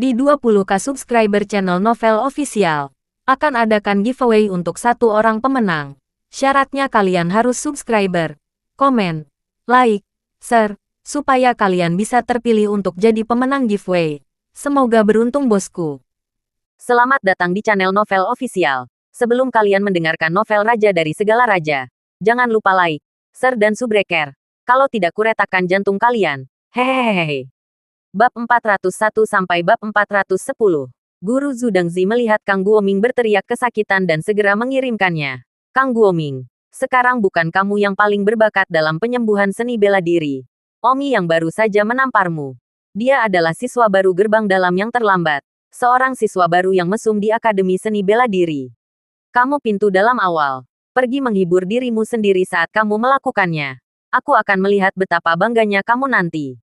Di 20k subscriber channel Novel Official, akan adakan giveaway untuk satu orang pemenang. Syaratnya kalian harus subscriber, komen, like, share, supaya kalian bisa terpilih untuk jadi pemenang giveaway. Semoga beruntung bosku. Selamat datang di channel Novel Official. Sebelum kalian mendengarkan novel Raja dari Segala Raja, jangan lupa like, share dan subscribe. Kalau tidak kuretakan jantung kalian. Hehehehe. Bab 401 sampai bab 410. Guru Zudangzi melihat Kang Guoming berteriak kesakitan dan segera mengirimkannya. Kang Guoming, sekarang bukan kamu yang paling berbakat dalam penyembuhan seni bela diri. Omi yang baru saja menamparmu. Dia adalah siswa baru gerbang dalam yang terlambat. Seorang siswa baru yang mesum di Akademi Seni Bela Diri. Kamu pintu dalam awal. Pergi menghibur dirimu sendiri saat kamu melakukannya. Aku akan melihat betapa bangganya kamu nanti.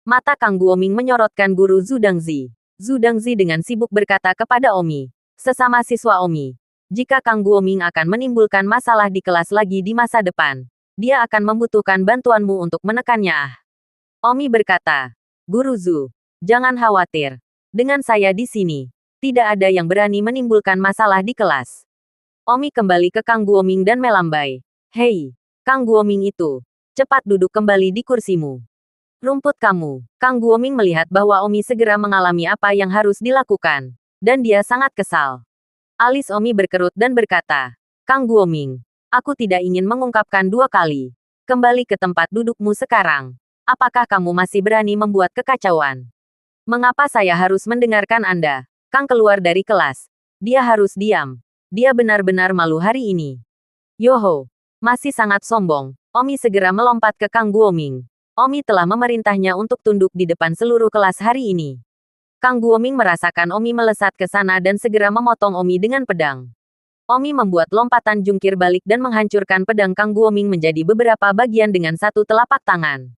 Mata Kang Guoming menyorotkan guru Zudangzi. Zudangzi dengan sibuk berkata kepada Omi, sesama siswa Omi, jika Kang Guoming akan menimbulkan masalah di kelas lagi di masa depan, dia akan membutuhkan bantuanmu untuk menekannya. Omi berkata, Guru Zu, jangan khawatir. Dengan saya di sini, tidak ada yang berani menimbulkan masalah di kelas. Omi kembali ke Kang Guoming dan melambai. Hei, Kang Guoming itu, cepat duduk kembali di kursimu. Rumput kamu. Kang Guoming melihat bahwa Omi segera mengalami apa yang harus dilakukan. Dan dia sangat kesal. Alis Omi berkerut dan berkata, Kang Guoming, aku tidak ingin mengungkapkan dua kali. Kembali ke tempat dudukmu sekarang. Apakah kamu masih berani membuat kekacauan? Mengapa saya harus mendengarkan Anda? Kang keluar dari kelas. Dia harus diam. Dia benar-benar malu hari ini. Yoho, masih sangat sombong. Omi segera melompat ke Kang Guoming. Omi telah memerintahnya untuk tunduk di depan seluruh kelas hari ini. Kang Guoming merasakan Omi melesat ke sana dan segera memotong Omi dengan pedang. Omi membuat lompatan jungkir balik dan menghancurkan pedang Kang Guoming menjadi beberapa bagian dengan satu telapak tangan.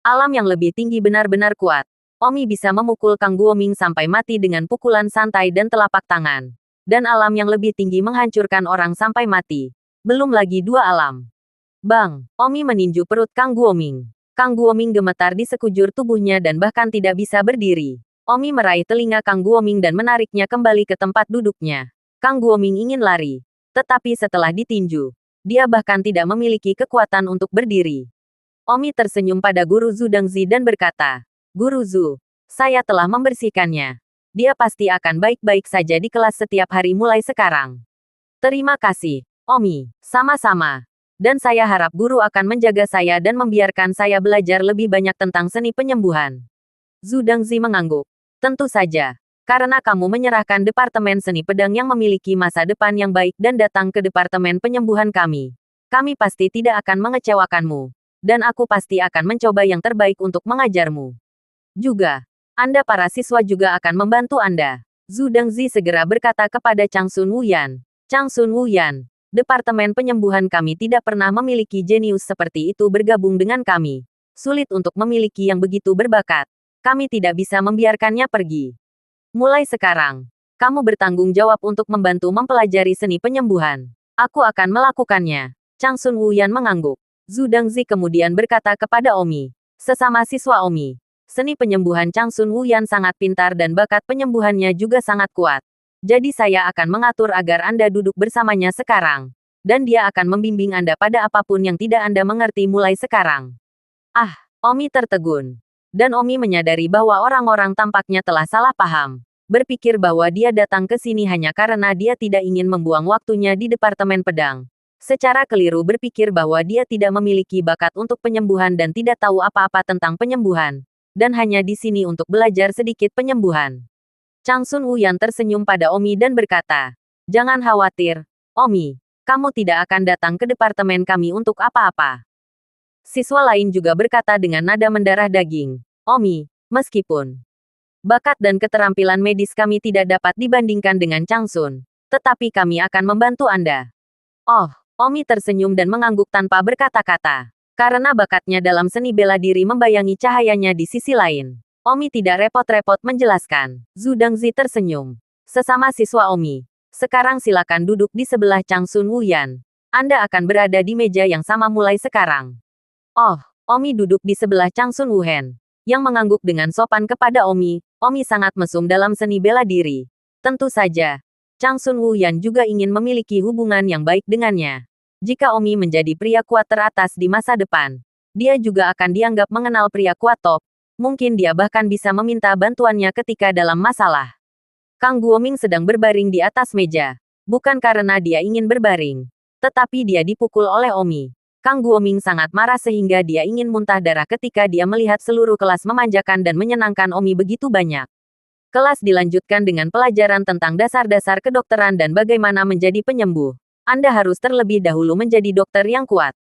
Alam yang lebih tinggi benar-benar kuat. Omi bisa memukul Kang Guoming sampai mati dengan pukulan santai dan telapak tangan. Dan alam yang lebih tinggi menghancurkan orang sampai mati. Belum lagi dua alam. Bang, Omi meninju perut Kang Guoming. Kang Guoming gemetar di sekujur tubuhnya dan bahkan tidak bisa berdiri. Omi meraih telinga Kang Guoming dan menariknya kembali ke tempat duduknya. Kang Guoming ingin lari. Tetapi setelah ditinju, dia bahkan tidak memiliki kekuatan untuk berdiri. Omi tersenyum pada Guru Zudangzi dan berkata, Guru Zu, saya telah membersihkannya. Dia pasti akan baik-baik saja di kelas setiap hari mulai sekarang. Terima kasih, Omi. Sama-sama. Dan saya harap guru akan menjaga saya dan membiarkan saya belajar lebih banyak tentang seni penyembuhan. Zudangzi mengangguk. Tentu saja. Karena kamu menyerahkan Departemen Seni Pedang yang memiliki masa depan yang baik dan datang ke Departemen Penyembuhan kami. Kami pasti tidak akan mengecewakanmu. Dan aku pasti akan mencoba yang terbaik untuk mengajarmu. Juga, Anda para siswa juga akan membantu Anda. Zudangzi segera berkata kepada Chang Sun Wuyan. Chang Sun Wuyan. Departemen Penyembuhan kami tidak pernah memiliki jenius seperti itu bergabung dengan kami. Sulit untuk memiliki yang begitu berbakat. Kami tidak bisa membiarkannya pergi. Mulai sekarang, kamu bertanggung jawab untuk membantu mempelajari seni penyembuhan. Aku akan melakukannya. Chang Sun Wuyan mengangguk. Zudangzi kemudian berkata kepada Omi. Sesama siswa Omi. Seni penyembuhan Chang Sun Wuyan sangat pintar dan bakat penyembuhannya juga sangat kuat. Jadi saya akan mengatur agar Anda duduk bersamanya sekarang. Dan dia akan membimbing Anda pada apapun yang tidak Anda mengerti mulai sekarang. Ah, Omi tertegun. Dan Omi menyadari bahwa orang-orang tampaknya telah salah paham. Berpikir bahwa dia datang ke sini hanya karena dia tidak ingin membuang waktunya di Departemen Pedang. Secara keliru berpikir bahwa dia tidak memiliki bakat untuk penyembuhan dan tidak tahu apa-apa tentang penyembuhan. Dan hanya di sini untuk belajar sedikit penyembuhan. Chang Sun Wuyan tersenyum pada Omi dan berkata, jangan khawatir, Omi, kamu tidak akan datang ke departemen kami untuk apa-apa. Siswa lain juga berkata dengan nada mendarah daging, Omi, meskipun bakat dan keterampilan medis kami tidak dapat dibandingkan dengan Chang Sun, tetapi kami akan membantu Anda. Oh, Omi tersenyum dan mengangguk tanpa berkata-kata. Karena bakatnya dalam seni bela diri membayangi cahayanya di sisi lain. Omi tidak repot-repot menjelaskan. Zudangzi tersenyum. Sesama siswa Omi. Sekarang silakan duduk di sebelah Chang Sun Wuyan. Anda akan berada di meja yang sama mulai sekarang. Oh, Omi duduk di sebelah Chang Sun Wuyan. Yang mengangguk dengan sopan kepada Omi. Omi sangat mesum dalam seni bela diri. Tentu saja, Chang Sun Wuyan juga ingin memiliki hubungan yang baik dengannya. Jika Omi menjadi pria kuat teratas di masa depan, dia juga akan dianggap mengenal pria kuat top. Mungkin dia bahkan bisa meminta bantuannya ketika dalam masalah. Kang Guoming sedang berbaring di atas meja. Bukan karena dia ingin berbaring, tetapi dia dipukul oleh Omi. Kang Guoming sangat marah sehingga dia ingin muntah darah ketika dia melihat seluruh kelas memanjakan dan menyenangkan Omi begitu banyak. Kelas dilanjutkan dengan pelajaran tentang dasar-dasar kedokteran dan bagaimana menjadi penyembuh. Anda harus terlebih dahulu menjadi dokter yang kuat.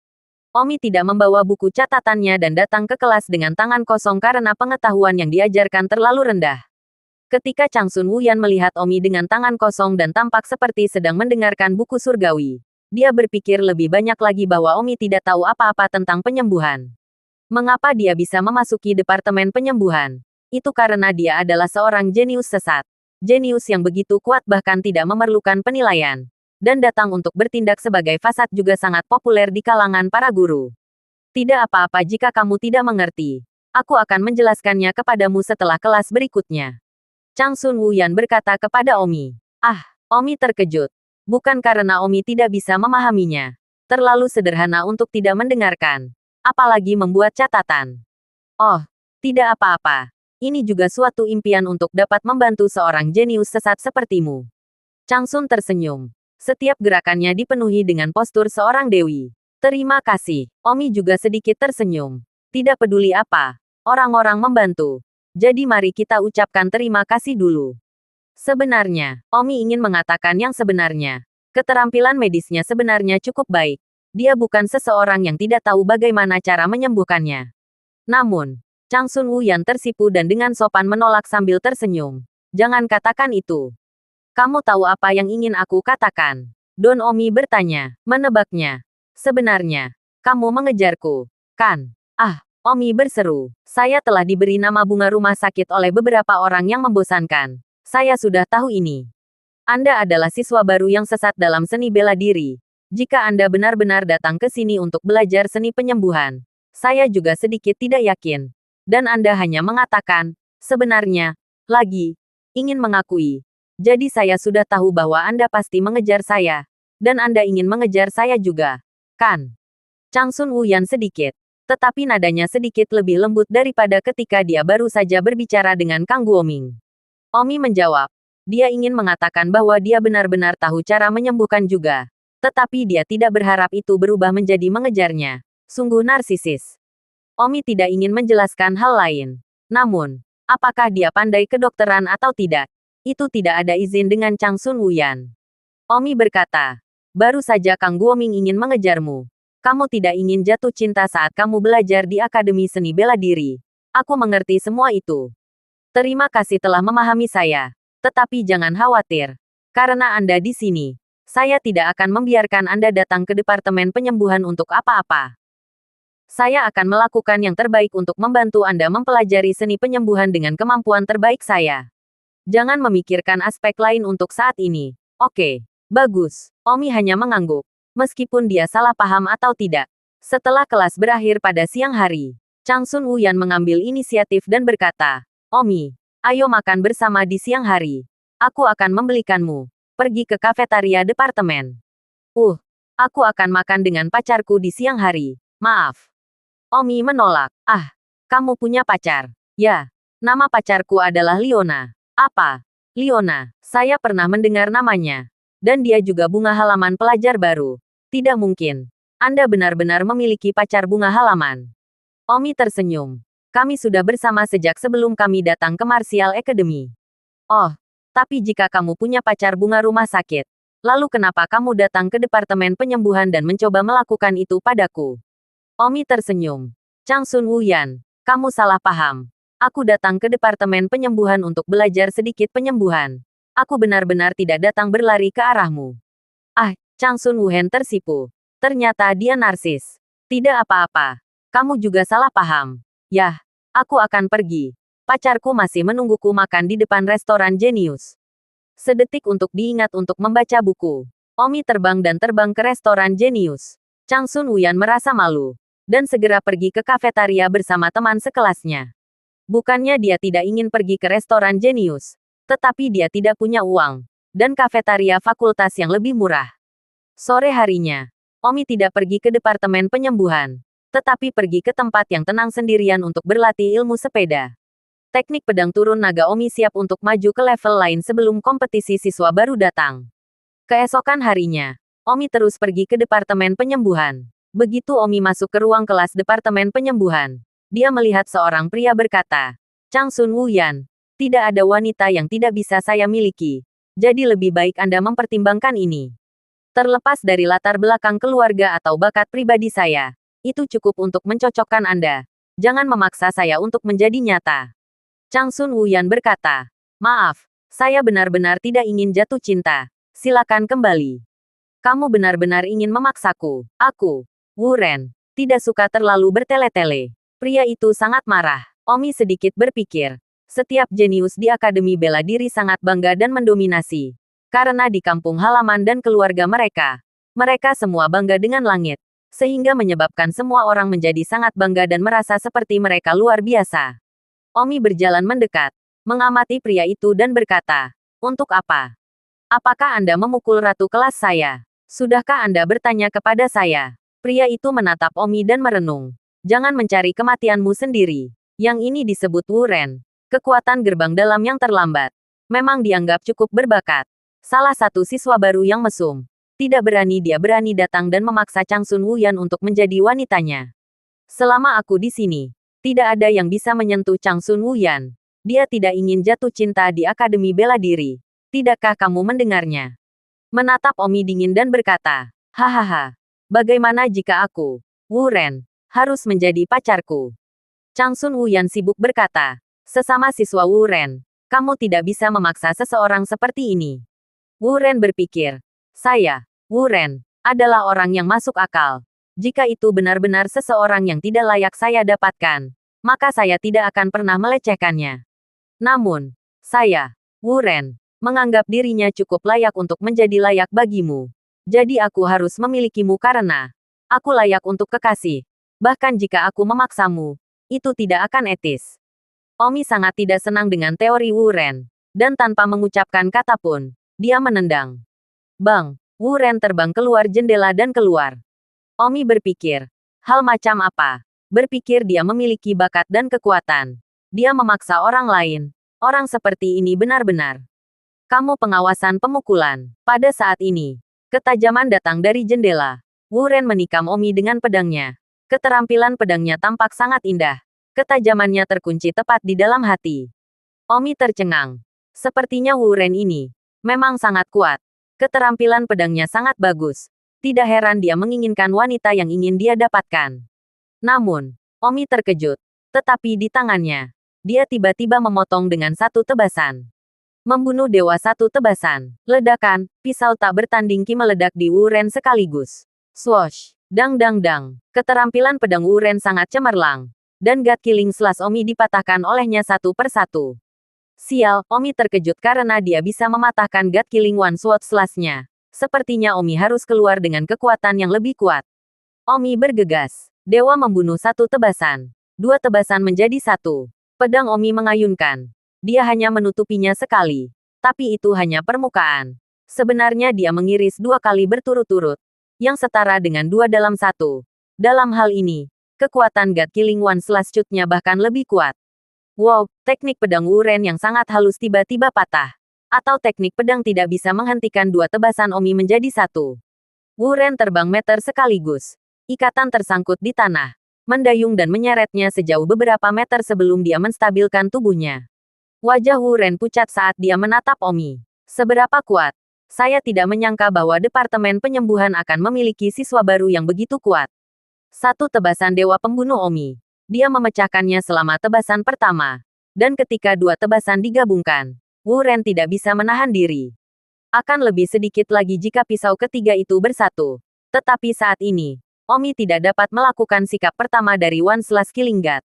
Omi tidak membawa buku catatannya dan datang ke kelas dengan tangan kosong karena pengetahuan yang diajarkan terlalu rendah. Ketika Chang Sun Wuyan melihat Omi dengan tangan kosong dan tampak seperti sedang mendengarkan buku surgawi, dia berpikir lebih banyak lagi bahwa Omi tidak tahu apa-apa tentang penyembuhan. Mengapa dia bisa memasuki departemen penyembuhan? Itu karena dia adalah seorang jenius sesat. Jenius yang begitu kuat bahkan tidak memerlukan penilaian. Dan datang untuk bertindak sebagai fasad juga sangat populer di kalangan para guru. Tidak apa-apa jika kamu tidak mengerti. Aku akan menjelaskannya kepadamu setelah kelas berikutnya. Chang Sun Wuyan berkata kepada Omi. Omi terkejut. Bukan karena Omi tidak bisa memahaminya. Terlalu sederhana untuk tidak mendengarkan. Apalagi membuat catatan. Oh, tidak apa-apa. Ini juga suatu impian untuk dapat membantu seorang jenius sesat sepertimu. Chang Sun tersenyum. Setiap gerakannya dipenuhi dengan postur seorang dewi. Terima kasih. Omi juga sedikit tersenyum. Tidak peduli apa. Orang-orang membantu. Jadi mari kita ucapkan terima kasih dulu. Sebenarnya, Omi ingin mengatakan yang sebenarnya. Keterampilan medisnya sebenarnya cukup baik. Dia bukan seseorang yang tidak tahu bagaimana cara menyembuhkannya. Namun, Chang Sun Wuyan tersipu dan dengan sopan menolak sambil tersenyum. Jangan katakan itu. Kamu tahu apa yang ingin aku katakan? Don Omi bertanya, menebaknya. Sebenarnya, kamu mengejarku, kan? Omi berseru. Saya telah diberi nama bunga rumah sakit oleh beberapa orang yang membosankan. Saya sudah tahu ini. Anda adalah siswa baru yang sesat dalam seni bela diri. Jika Anda benar-benar datang ke sini untuk belajar seni penyembuhan, saya juga sedikit tidak yakin. Dan Anda hanya mengatakan, sebenarnya, lagi, ingin mengakui. Jadi saya sudah tahu bahwa Anda pasti mengejar saya. Dan Anda ingin mengejar saya juga, kan? Chang Sun Wuyan sedikit. Tetapi nadanya sedikit lebih lembut daripada ketika dia baru saja berbicara dengan Kang Guoming. Omi menjawab. Dia ingin mengatakan bahwa dia benar-benar tahu cara menyembuhkan juga. Tetapi dia tidak berharap itu berubah menjadi mengejarnya. Sungguh narsisis. Omi tidak ingin menjelaskan hal lain. Namun, apakah dia pandai kedokteran atau tidak? Itu tidak ada izin dengan Chang Sun Wuyan. Omi berkata, baru saja Kang Guoming ingin mengejarmu. Kamu tidak ingin jatuh cinta saat kamu belajar di Akademi Seni Bela Diri. Aku mengerti semua itu. Terima kasih telah memahami saya. Tetapi jangan khawatir. Karena Anda di sini, saya tidak akan membiarkan Anda datang ke Departemen Penyembuhan untuk apa-apa. Saya akan melakukan yang terbaik untuk membantu Anda mempelajari seni penyembuhan dengan kemampuan terbaik saya. Jangan memikirkan aspek lain untuk saat ini. Oke, bagus. Omi hanya mengangguk. Meskipun dia salah paham atau tidak. Setelah kelas berakhir pada siang hari, Chang Sun Wuyan mengambil inisiatif dan berkata, Omi, ayo makan bersama di siang hari. Aku akan membelikanmu. Pergi ke kafetaria departemen. Aku akan makan dengan pacarku di siang hari. Maaf. Omi menolak. Kamu punya pacar? Ya. Nama pacarku adalah Liona. Apa? Liona. Saya pernah mendengar namanya. Dan dia juga bunga halaman pelajar baru. Tidak mungkin. Anda benar-benar memiliki pacar bunga halaman. Omi tersenyum. Kami sudah bersama sejak sebelum kami datang ke Martial Academy. Oh, tapi jika kamu punya pacar bunga rumah sakit, lalu kenapa kamu datang ke Departemen Penyembuhan dan mencoba melakukan itu padaku? Omi tersenyum. Chang Sun Wuyan, kamu salah paham. Aku datang ke Departemen Penyembuhan untuk belajar sedikit penyembuhan. Aku benar-benar tidak datang berlari ke arahmu. Chang Sun Wuyan tersipu. Ternyata dia narsis. Tidak apa-apa. Kamu juga salah paham. Yah, aku akan pergi. Pacarku masih menungguku makan di depan restoran jenius. Sedetik untuk diingat untuk membaca buku. Omi terbang dan terbang ke restoran jenius. Chang Sun Wuyan merasa malu. Dan segera pergi ke kafetaria bersama teman sekelasnya. Bukannya dia tidak ingin pergi ke restoran jenius, tetapi dia tidak punya uang, dan kafetaria fakultas yang lebih murah. Sore harinya, Omi tidak pergi ke departemen penyembuhan, tetapi pergi ke tempat yang tenang sendirian untuk berlatih ilmu sepeda. Teknik pedang turun naga Omi siap untuk maju ke level lain sebelum kompetisi siswa baru datang. Keesokan harinya, Omi terus pergi ke departemen penyembuhan. Begitu Omi masuk ke ruang kelas departemen penyembuhan, dia melihat seorang pria berkata, "Chang Sun Wuyan, tidak ada wanita yang tidak bisa saya miliki. Jadi lebih baik Anda mempertimbangkan ini. Terlepas dari latar belakang keluarga atau bakat pribadi saya, itu cukup untuk mencocokkan Anda. Jangan memaksa saya untuk menjadi nyata." Chang Sun Wuyan berkata, "Maaf, saya benar-benar tidak ingin jatuh cinta. Silakan kembali. Kamu benar-benar ingin memaksaku. Aku, Wu Ren, tidak suka terlalu bertele-tele." Pria itu sangat marah. Omi sedikit berpikir. Setiap jenius di Akademi Bela Diri sangat bangga dan mendominasi. Karena di kampung halaman dan keluarga mereka semua bangga dengan langit. Sehingga menyebabkan semua orang menjadi sangat bangga dan merasa seperti mereka luar biasa. Omi berjalan mendekat, mengamati pria itu dan berkata, "Untuk apa? Apakah Anda memukul ratu kelas saya? Sudahkah Anda bertanya kepada saya?" Pria itu menatap Omi dan merenung. "Jangan mencari kematianmu sendiri. Yang ini disebut Wu Ren. Kekuatan gerbang dalam yang terlambat. Memang dianggap cukup berbakat. Salah satu siswa baru yang mesum. Tidak berani dia berani datang dan memaksa Chang Sun Wuyan untuk menjadi wanitanya. Selama aku di sini, tidak ada yang bisa menyentuh Chang Sun Wuyan. Dia tidak ingin jatuh cinta di Akademi Bela Diri. Tidakkah kamu mendengarnya?" Menatap Omi dingin dan berkata, "Hahaha. Bagaimana jika aku, Wu Ren, harus menjadi pacarku?" Chang Sun Wuyan sibuk berkata, "Sesama siswa Wu Ren, kamu tidak bisa memaksa seseorang seperti ini." Wu Ren berpikir, "Saya, Wu Ren, adalah orang yang masuk akal. Jika itu benar-benar seseorang yang tidak layak saya dapatkan, maka saya tidak akan pernah melecehkannya. Namun, saya, Wu Ren, menganggap dirinya cukup layak untuk menjadi layak bagimu. Jadi aku harus memilikimu karena aku layak untuk kekasih. Bahkan jika aku memaksamu, itu tidak akan etis." Omi sangat tidak senang dengan teori Wu Ren. Dan tanpa mengucapkan kata pun, dia menendang. Bang, Wu Ren terbang keluar jendela dan keluar. Omi berpikir, hal macam apa? Berpikir dia memiliki bakat dan kekuatan. Dia memaksa orang lain. Orang seperti ini benar-benar. Kamu pengawasan pemukulan. Pada saat ini, ketajaman datang dari jendela. Wu Ren menikam Omi dengan pedangnya. Keterampilan pedangnya tampak sangat indah. Ketajamannya terkunci tepat di dalam hati. Omi tercengang. Sepertinya Wu Ren ini memang sangat kuat. Keterampilan pedangnya sangat bagus. Tidak heran dia menginginkan wanita yang ingin dia dapatkan. Namun, Omi terkejut. Tetapi di tangannya, dia tiba-tiba memotong dengan satu tebasan. Membunuh dewa satu tebasan. Ledakan, pisau tak bertanding ki meledak di Wu Ren sekaligus. Swoosh! Dang dang dang. Keterampilan pedang Wu Ren sangat cemerlang. Dan God Killing Slash Omi dipatahkan olehnya satu persatu. Sial, Omi terkejut karena dia bisa mematahkan God Killing One Sword Slash-nya. Sepertinya Omi harus keluar dengan kekuatan yang lebih kuat. Omi bergegas. Dewa membunuh satu tebasan. Dua tebasan menjadi satu. Pedang Omi mengayunkan. Dia hanya menutupinya sekali. Tapi itu hanya permukaan. Sebenarnya dia mengiris dua kali berturut-turut. Yang setara dengan 2-1. Dalam hal ini, kekuatan God Killing One Slash Shoot-nya bahkan lebih kuat. Wow, teknik pedang Wu Ren yang sangat halus tiba-tiba patah. Atau teknik pedang tidak bisa menghentikan dua tebasan Omi menjadi satu. Wu Ren terbang meter sekaligus. Ikatan tersangkut di tanah. Mendayung dan menyeretnya sejauh beberapa meter sebelum dia menstabilkan tubuhnya. Wajah Wu Ren pucat saat dia menatap Omi. Seberapa kuat? Saya tidak menyangka bahwa Departemen Penyembuhan akan memiliki siswa baru yang begitu kuat. Satu tebasan dewa pembunuh Omi. Dia memecahkannya selama tebasan pertama. Dan ketika dua tebasan digabungkan, Wu Ren tidak bisa menahan diri. Akan lebih sedikit lagi jika pisau ketiga itu bersatu. Tetapi saat ini, Omi tidak dapat melakukan sikap pertama dari One Slash Killing God.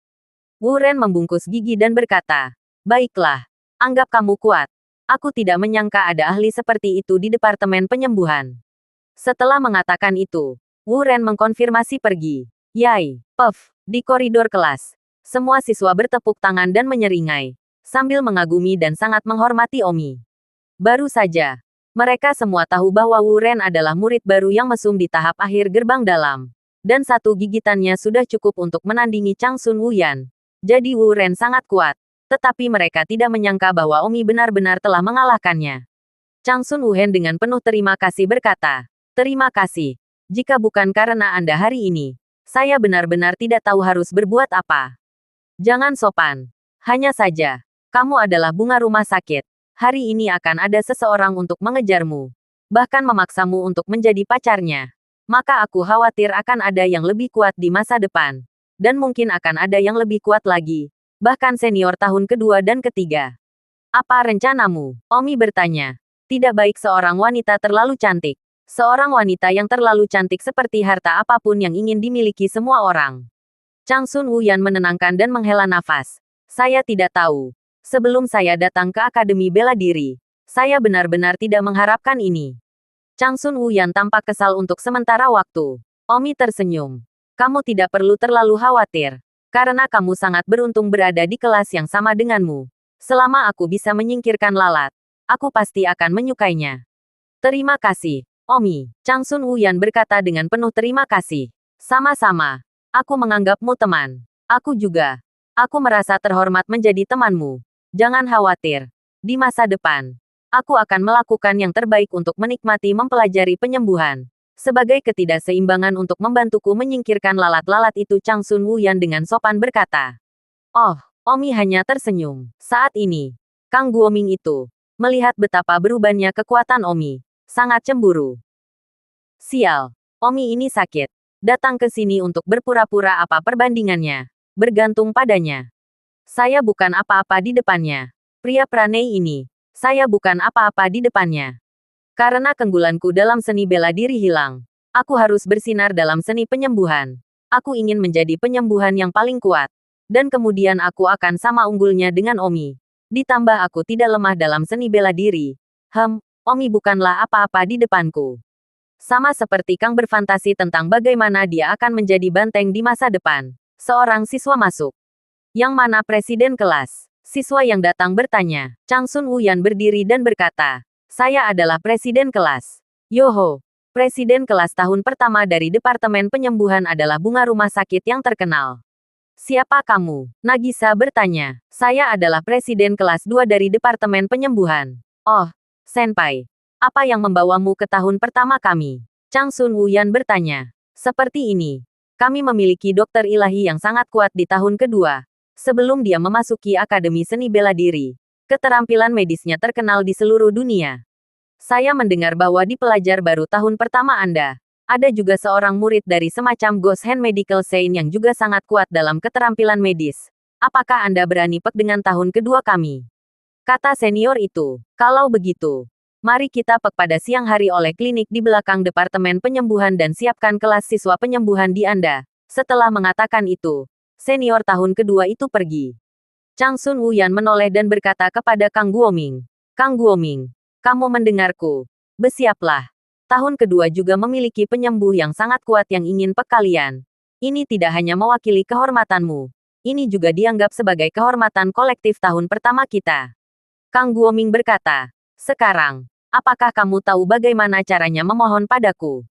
Wu Ren membungkus gigi dan berkata, "Baiklah, anggap kamu kuat. Aku tidak menyangka ada ahli seperti itu di Departemen Penyembuhan." Setelah mengatakan itu, Wu Ren mengkonfirmasi pergi. Yai, puff, di koridor kelas. Semua siswa bertepuk tangan dan menyeringai, sambil mengagumi dan sangat menghormati Omi. Baru saja, mereka semua tahu bahwa Wu Ren adalah murid baru yang mesum di tahap akhir gerbang dalam. Dan satu gigitannya sudah cukup untuk menandingi Chang Sun Wuyan. Jadi Wu Ren sangat kuat. Tetapi mereka tidak menyangka bahwa Omi benar-benar telah mengalahkannya. Chang Sun Wuyan dengan penuh terima kasih berkata, "Terima kasih. Jika bukan karena Anda hari ini, saya benar-benar tidak tahu harus berbuat apa." Jangan sopan. Hanya saja, kamu adalah bunga rumah sakit. Hari ini akan ada seseorang untuk mengejarmu. Bahkan memaksamu untuk menjadi pacarnya. Maka aku khawatir akan ada yang lebih kuat di masa depan. Dan mungkin akan ada yang lebih kuat lagi. Bahkan senior tahun kedua dan ketiga. Apa rencanamu? Omi bertanya. Tidak baik seorang wanita terlalu cantik. Seorang wanita yang terlalu cantik seperti harta apapun yang ingin dimiliki semua orang. Chang Sun Wuyan menenangkan dan menghela nafas. Saya tidak tahu. Sebelum saya datang ke Akademi Bela Diri, saya benar-benar tidak mengharapkan ini. Chang Sun Wuyan tampak kesal untuk sementara waktu. Omi tersenyum. Kamu tidak perlu terlalu khawatir. Karena kamu sangat beruntung berada di kelas yang sama denganmu. Selama aku bisa menyingkirkan lalat, aku pasti akan menyukainya. Terima kasih, Omi. Chang Sun Wuyan berkata dengan penuh terima kasih. Sama-sama. Aku menganggapmu teman. Aku juga. Aku merasa terhormat menjadi temanmu. Jangan khawatir. Di masa depan, aku akan melakukan yang terbaik untuk menikmati mempelajari penyembuhan. Sebagai ketidakseimbangan untuk membantuku menyingkirkan lalat-lalat itu, Chang Sun Wuyan dengan sopan berkata. Oh, Omi hanya tersenyum. Saat ini, Kang Guoming itu, melihat betapa berubahnya kekuatan Omi, sangat cemburu. Sial, Omi ini sakit. Datang ke sini untuk berpura-pura apa perbandingannya. Bergantung padanya. Saya bukan apa-apa di depannya. Pria Pranei ini. Saya bukan apa-apa di depannya. Karena keunggulanku dalam seni bela diri hilang. Aku harus bersinar dalam seni penyembuhan. Aku ingin menjadi penyembuhan yang paling kuat. Dan kemudian aku akan sama unggulnya dengan Omi. Ditambah aku tidak lemah dalam seni bela diri. Omi bukanlah apa-apa di depanku. Sama seperti Kang berfantasi tentang bagaimana dia akan menjadi banteng di masa depan. Seorang siswa masuk. Yang mana presiden kelas? Siswa yang datang bertanya. Chang Sun Wuyan berdiri dan berkata, "Saya adalah presiden kelas. Yoho, presiden kelas tahun pertama dari Departemen Penyembuhan adalah bunga rumah sakit yang terkenal." "Siapa kamu?" Nagisa bertanya. "Saya adalah presiden kelas 2 dari Departemen Penyembuhan." "Oh, Senpai. Apa yang membawamu ke tahun pertama kami?" Chang Sun Wuyan bertanya. "Seperti ini. Kami memiliki dokter ilahi yang sangat kuat di tahun kedua. Sebelum dia memasuki Akademi Seni Bela Diri. Keterampilan medisnya terkenal di seluruh dunia. Saya mendengar bahwa di pelajar baru tahun pertama Anda, ada juga seorang murid dari semacam Ghost Hand Medical Saint yang juga sangat kuat dalam keterampilan medis. Apakah Anda berani pek dengan tahun kedua kami?" Kata senior itu. "Kalau begitu, mari kita pek pada siang hari oleh klinik di belakang Departemen Penyembuhan dan siapkan kelas siswa penyembuhan di Anda." Setelah mengatakan itu, senior tahun kedua itu pergi. Chang Sun Wuyan menoleh dan berkata kepada Kang Guoming. "Kang Guoming, kamu mendengarku. Bersiaplah. Tahun kedua juga memiliki penyembuh yang sangat kuat yang ingin pek kalian. Ini tidak hanya mewakili kehormatanmu. Ini juga dianggap sebagai kehormatan kolektif tahun pertama kita." Kang Guoming berkata, "Sekarang, apakah kamu tahu bagaimana caranya memohon padaku?"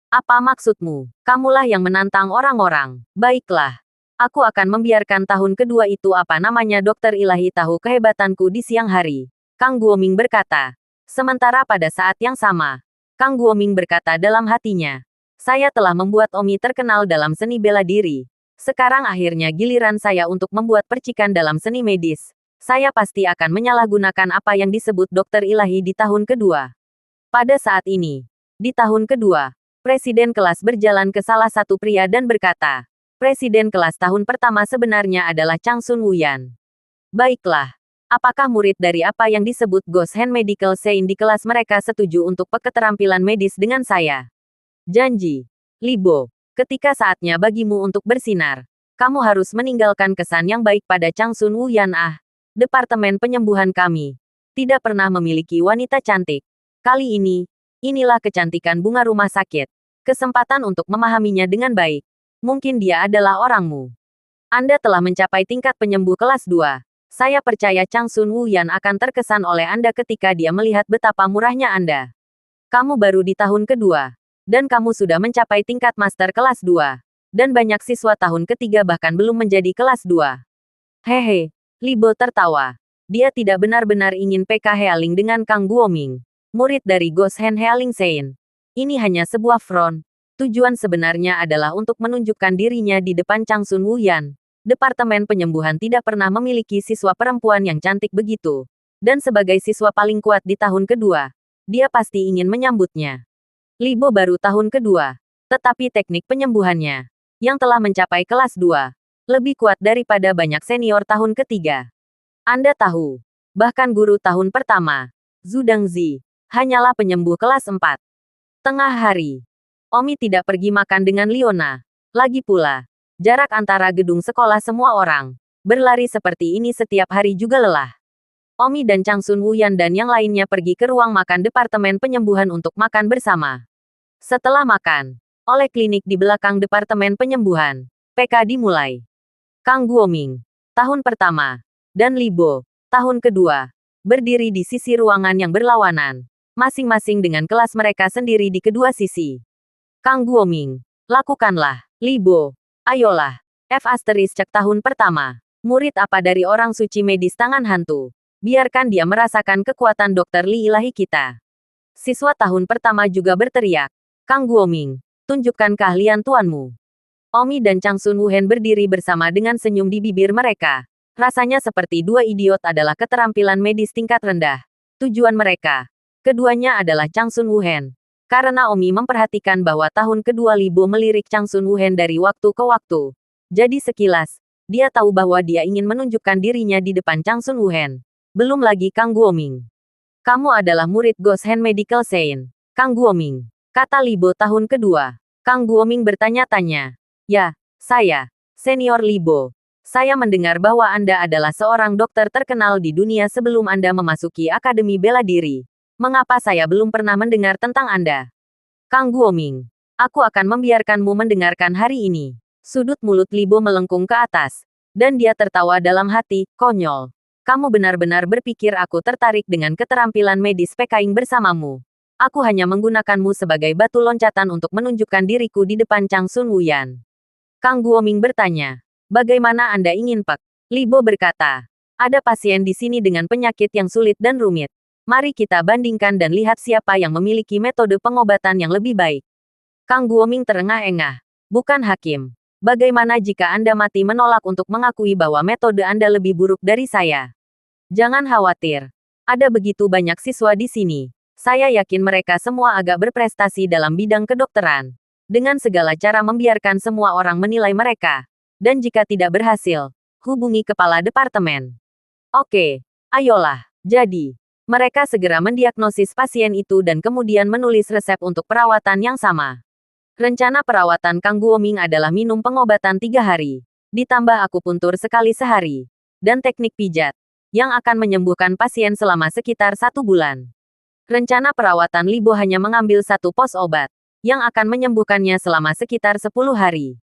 "Apa maksudmu? Kamulah yang menantang orang-orang." "Baiklah. Aku akan membiarkan tahun kedua itu apa namanya dokter ilahi tahu kehebatanku di siang hari." Kang Guoming berkata. Sementara pada saat yang sama, Kang Guoming berkata dalam hatinya, "Saya telah membuat Omi terkenal dalam seni bela diri. Sekarang akhirnya giliran saya untuk membuat percikan dalam seni medis. Saya pasti akan menyalahgunakan apa yang disebut dokter ilahi di tahun kedua." Pada saat ini, di tahun kedua, presiden kelas berjalan ke salah satu pria dan berkata, "Presiden kelas tahun pertama sebenarnya adalah Chang Sun Wuyan. Baiklah. Apakah murid dari apa yang disebut Ghost Hand Medical Saint di kelas mereka setuju untuk keterampilan medis dengan saya?" "Janji. Libo, ketika saatnya bagimu untuk bersinar, kamu harus meninggalkan kesan yang baik pada Chang Sun Wuyan. Departemen penyembuhan kami tidak pernah memiliki wanita cantik. Kali ini, inilah kecantikan bunga rumah sakit. Kesempatan untuk memahaminya dengan baik. Mungkin dia adalah orangmu." Anda telah mencapai tingkat penyembuh kelas 2. Saya percaya Chang Sun Wuyan akan terkesan oleh Anda ketika dia melihat betapa murahnya Anda. Kamu baru di tahun kedua. Dan kamu sudah mencapai tingkat master kelas 2. Dan banyak siswa tahun ketiga bahkan belum menjadi kelas 2. Hehe, Li Bo tertawa. Dia tidak benar-benar ingin PK Healing dengan Kang Guoming, murid dari Ghost Hand Healing Sein. Ini hanya sebuah front. Tujuan sebenarnya adalah untuk menunjukkan dirinya di depan Chang Sun Wuyan. Departemen Penyembuhan tidak pernah memiliki siswa perempuan yang cantik begitu. Dan sebagai siswa paling kuat di tahun kedua, dia pasti ingin menyambutnya. Li Bo baru tahun kedua. Tetapi teknik penyembuhannya, yang telah mencapai kelas 2, lebih kuat daripada banyak senior tahun ketiga. Anda tahu, bahkan guru tahun pertama, Zhu Dangzi, hanyalah penyembuh kelas 4. Tengah hari, Omi tidak pergi makan dengan Liona. Lagi pula, jarak antara gedung sekolah semua orang, berlari seperti ini setiap hari juga lelah. Omi dan Chang Sun Wuyan dan yang lainnya pergi ke ruang makan Departemen Penyembuhan untuk makan bersama. Setelah makan, oleh klinik di belakang Departemen Penyembuhan, PK dimulai. Kang Guoming, tahun pertama, dan Li Bo, tahun kedua, berdiri di sisi ruangan yang berlawanan, masing-masing dengan kelas mereka sendiri di kedua sisi. Kang Guoming, lakukanlah. Li Bo, ayolah. Cek tahun pertama. Murid apa dari orang suci medis tangan hantu? Biarkan dia merasakan kekuatan Dokter Li ilahi kita. Siswa tahun pertama juga berteriak. Kang Guoming, tunjukkan keahlian tuanmu. Omi dan Chang Sun Wuhan berdiri bersama dengan senyum di bibir mereka. Rasanya seperti dua idiot adalah keterampilan medis tingkat rendah. Tujuan mereka, keduanya adalah Chang Sun Wuhan. Karena Omi memperhatikan bahwa tahun kedua Li Bo melirik Chang Sun Wuhan dari waktu ke waktu. Jadi sekilas, dia tahu bahwa dia ingin menunjukkan dirinya di depan Chang Sun Wuhan. Belum lagi Kang Guoming. Kamu adalah murid Ghost Hand Medical Sein. Kang Guoming, kata Li Bo tahun kedua. Kang Guoming bertanya-tanya. Ya, saya, senior Li Bo. Saya mendengar bahwa Anda adalah seorang dokter terkenal di dunia sebelum Anda memasuki Akademi Bela Diri. Mengapa saya belum pernah mendengar tentang Anda? Kang Guoming, aku akan membiarkanmu mendengarkan hari ini. Sudut mulut Li Bo melengkung ke atas. Dan dia tertawa dalam hati, konyol. Kamu benar-benar berpikir aku tertarik dengan keterampilan medis PKing bersamamu. Aku hanya menggunakanmu sebagai batu loncatan untuk menunjukkan diriku di depan Chang Sun Wuyan. Kang Guoming bertanya, bagaimana Anda ingin Pak? Li Bo berkata, ada pasien di sini dengan penyakit yang sulit dan rumit. Mari kita bandingkan dan lihat siapa yang memiliki metode pengobatan yang lebih baik. Kang Guoming terengah-engah. Bukan hakim. Bagaimana jika Anda mati menolak untuk mengakui bahwa metode Anda lebih buruk dari saya? Jangan khawatir. Ada begitu banyak siswa di sini. Saya yakin mereka semua agak berprestasi dalam bidang kedokteran. Dengan segala cara membiarkan semua orang menilai mereka. Dan jika tidak berhasil, hubungi kepala departemen. Oke, ayolah. Jadi, mereka segera mendiagnosis pasien itu dan kemudian menulis resep untuk perawatan yang sama. Rencana perawatan Kang Guoming adalah minum pengobatan 3 hari, ditambah akupuntur sekali sehari, dan teknik pijat, yang akan menyembuhkan pasien selama sekitar 1 bulan. Rencana perawatan Li Bo hanya mengambil 1 pos obat, yang akan menyembuhkannya selama sekitar 10 hari.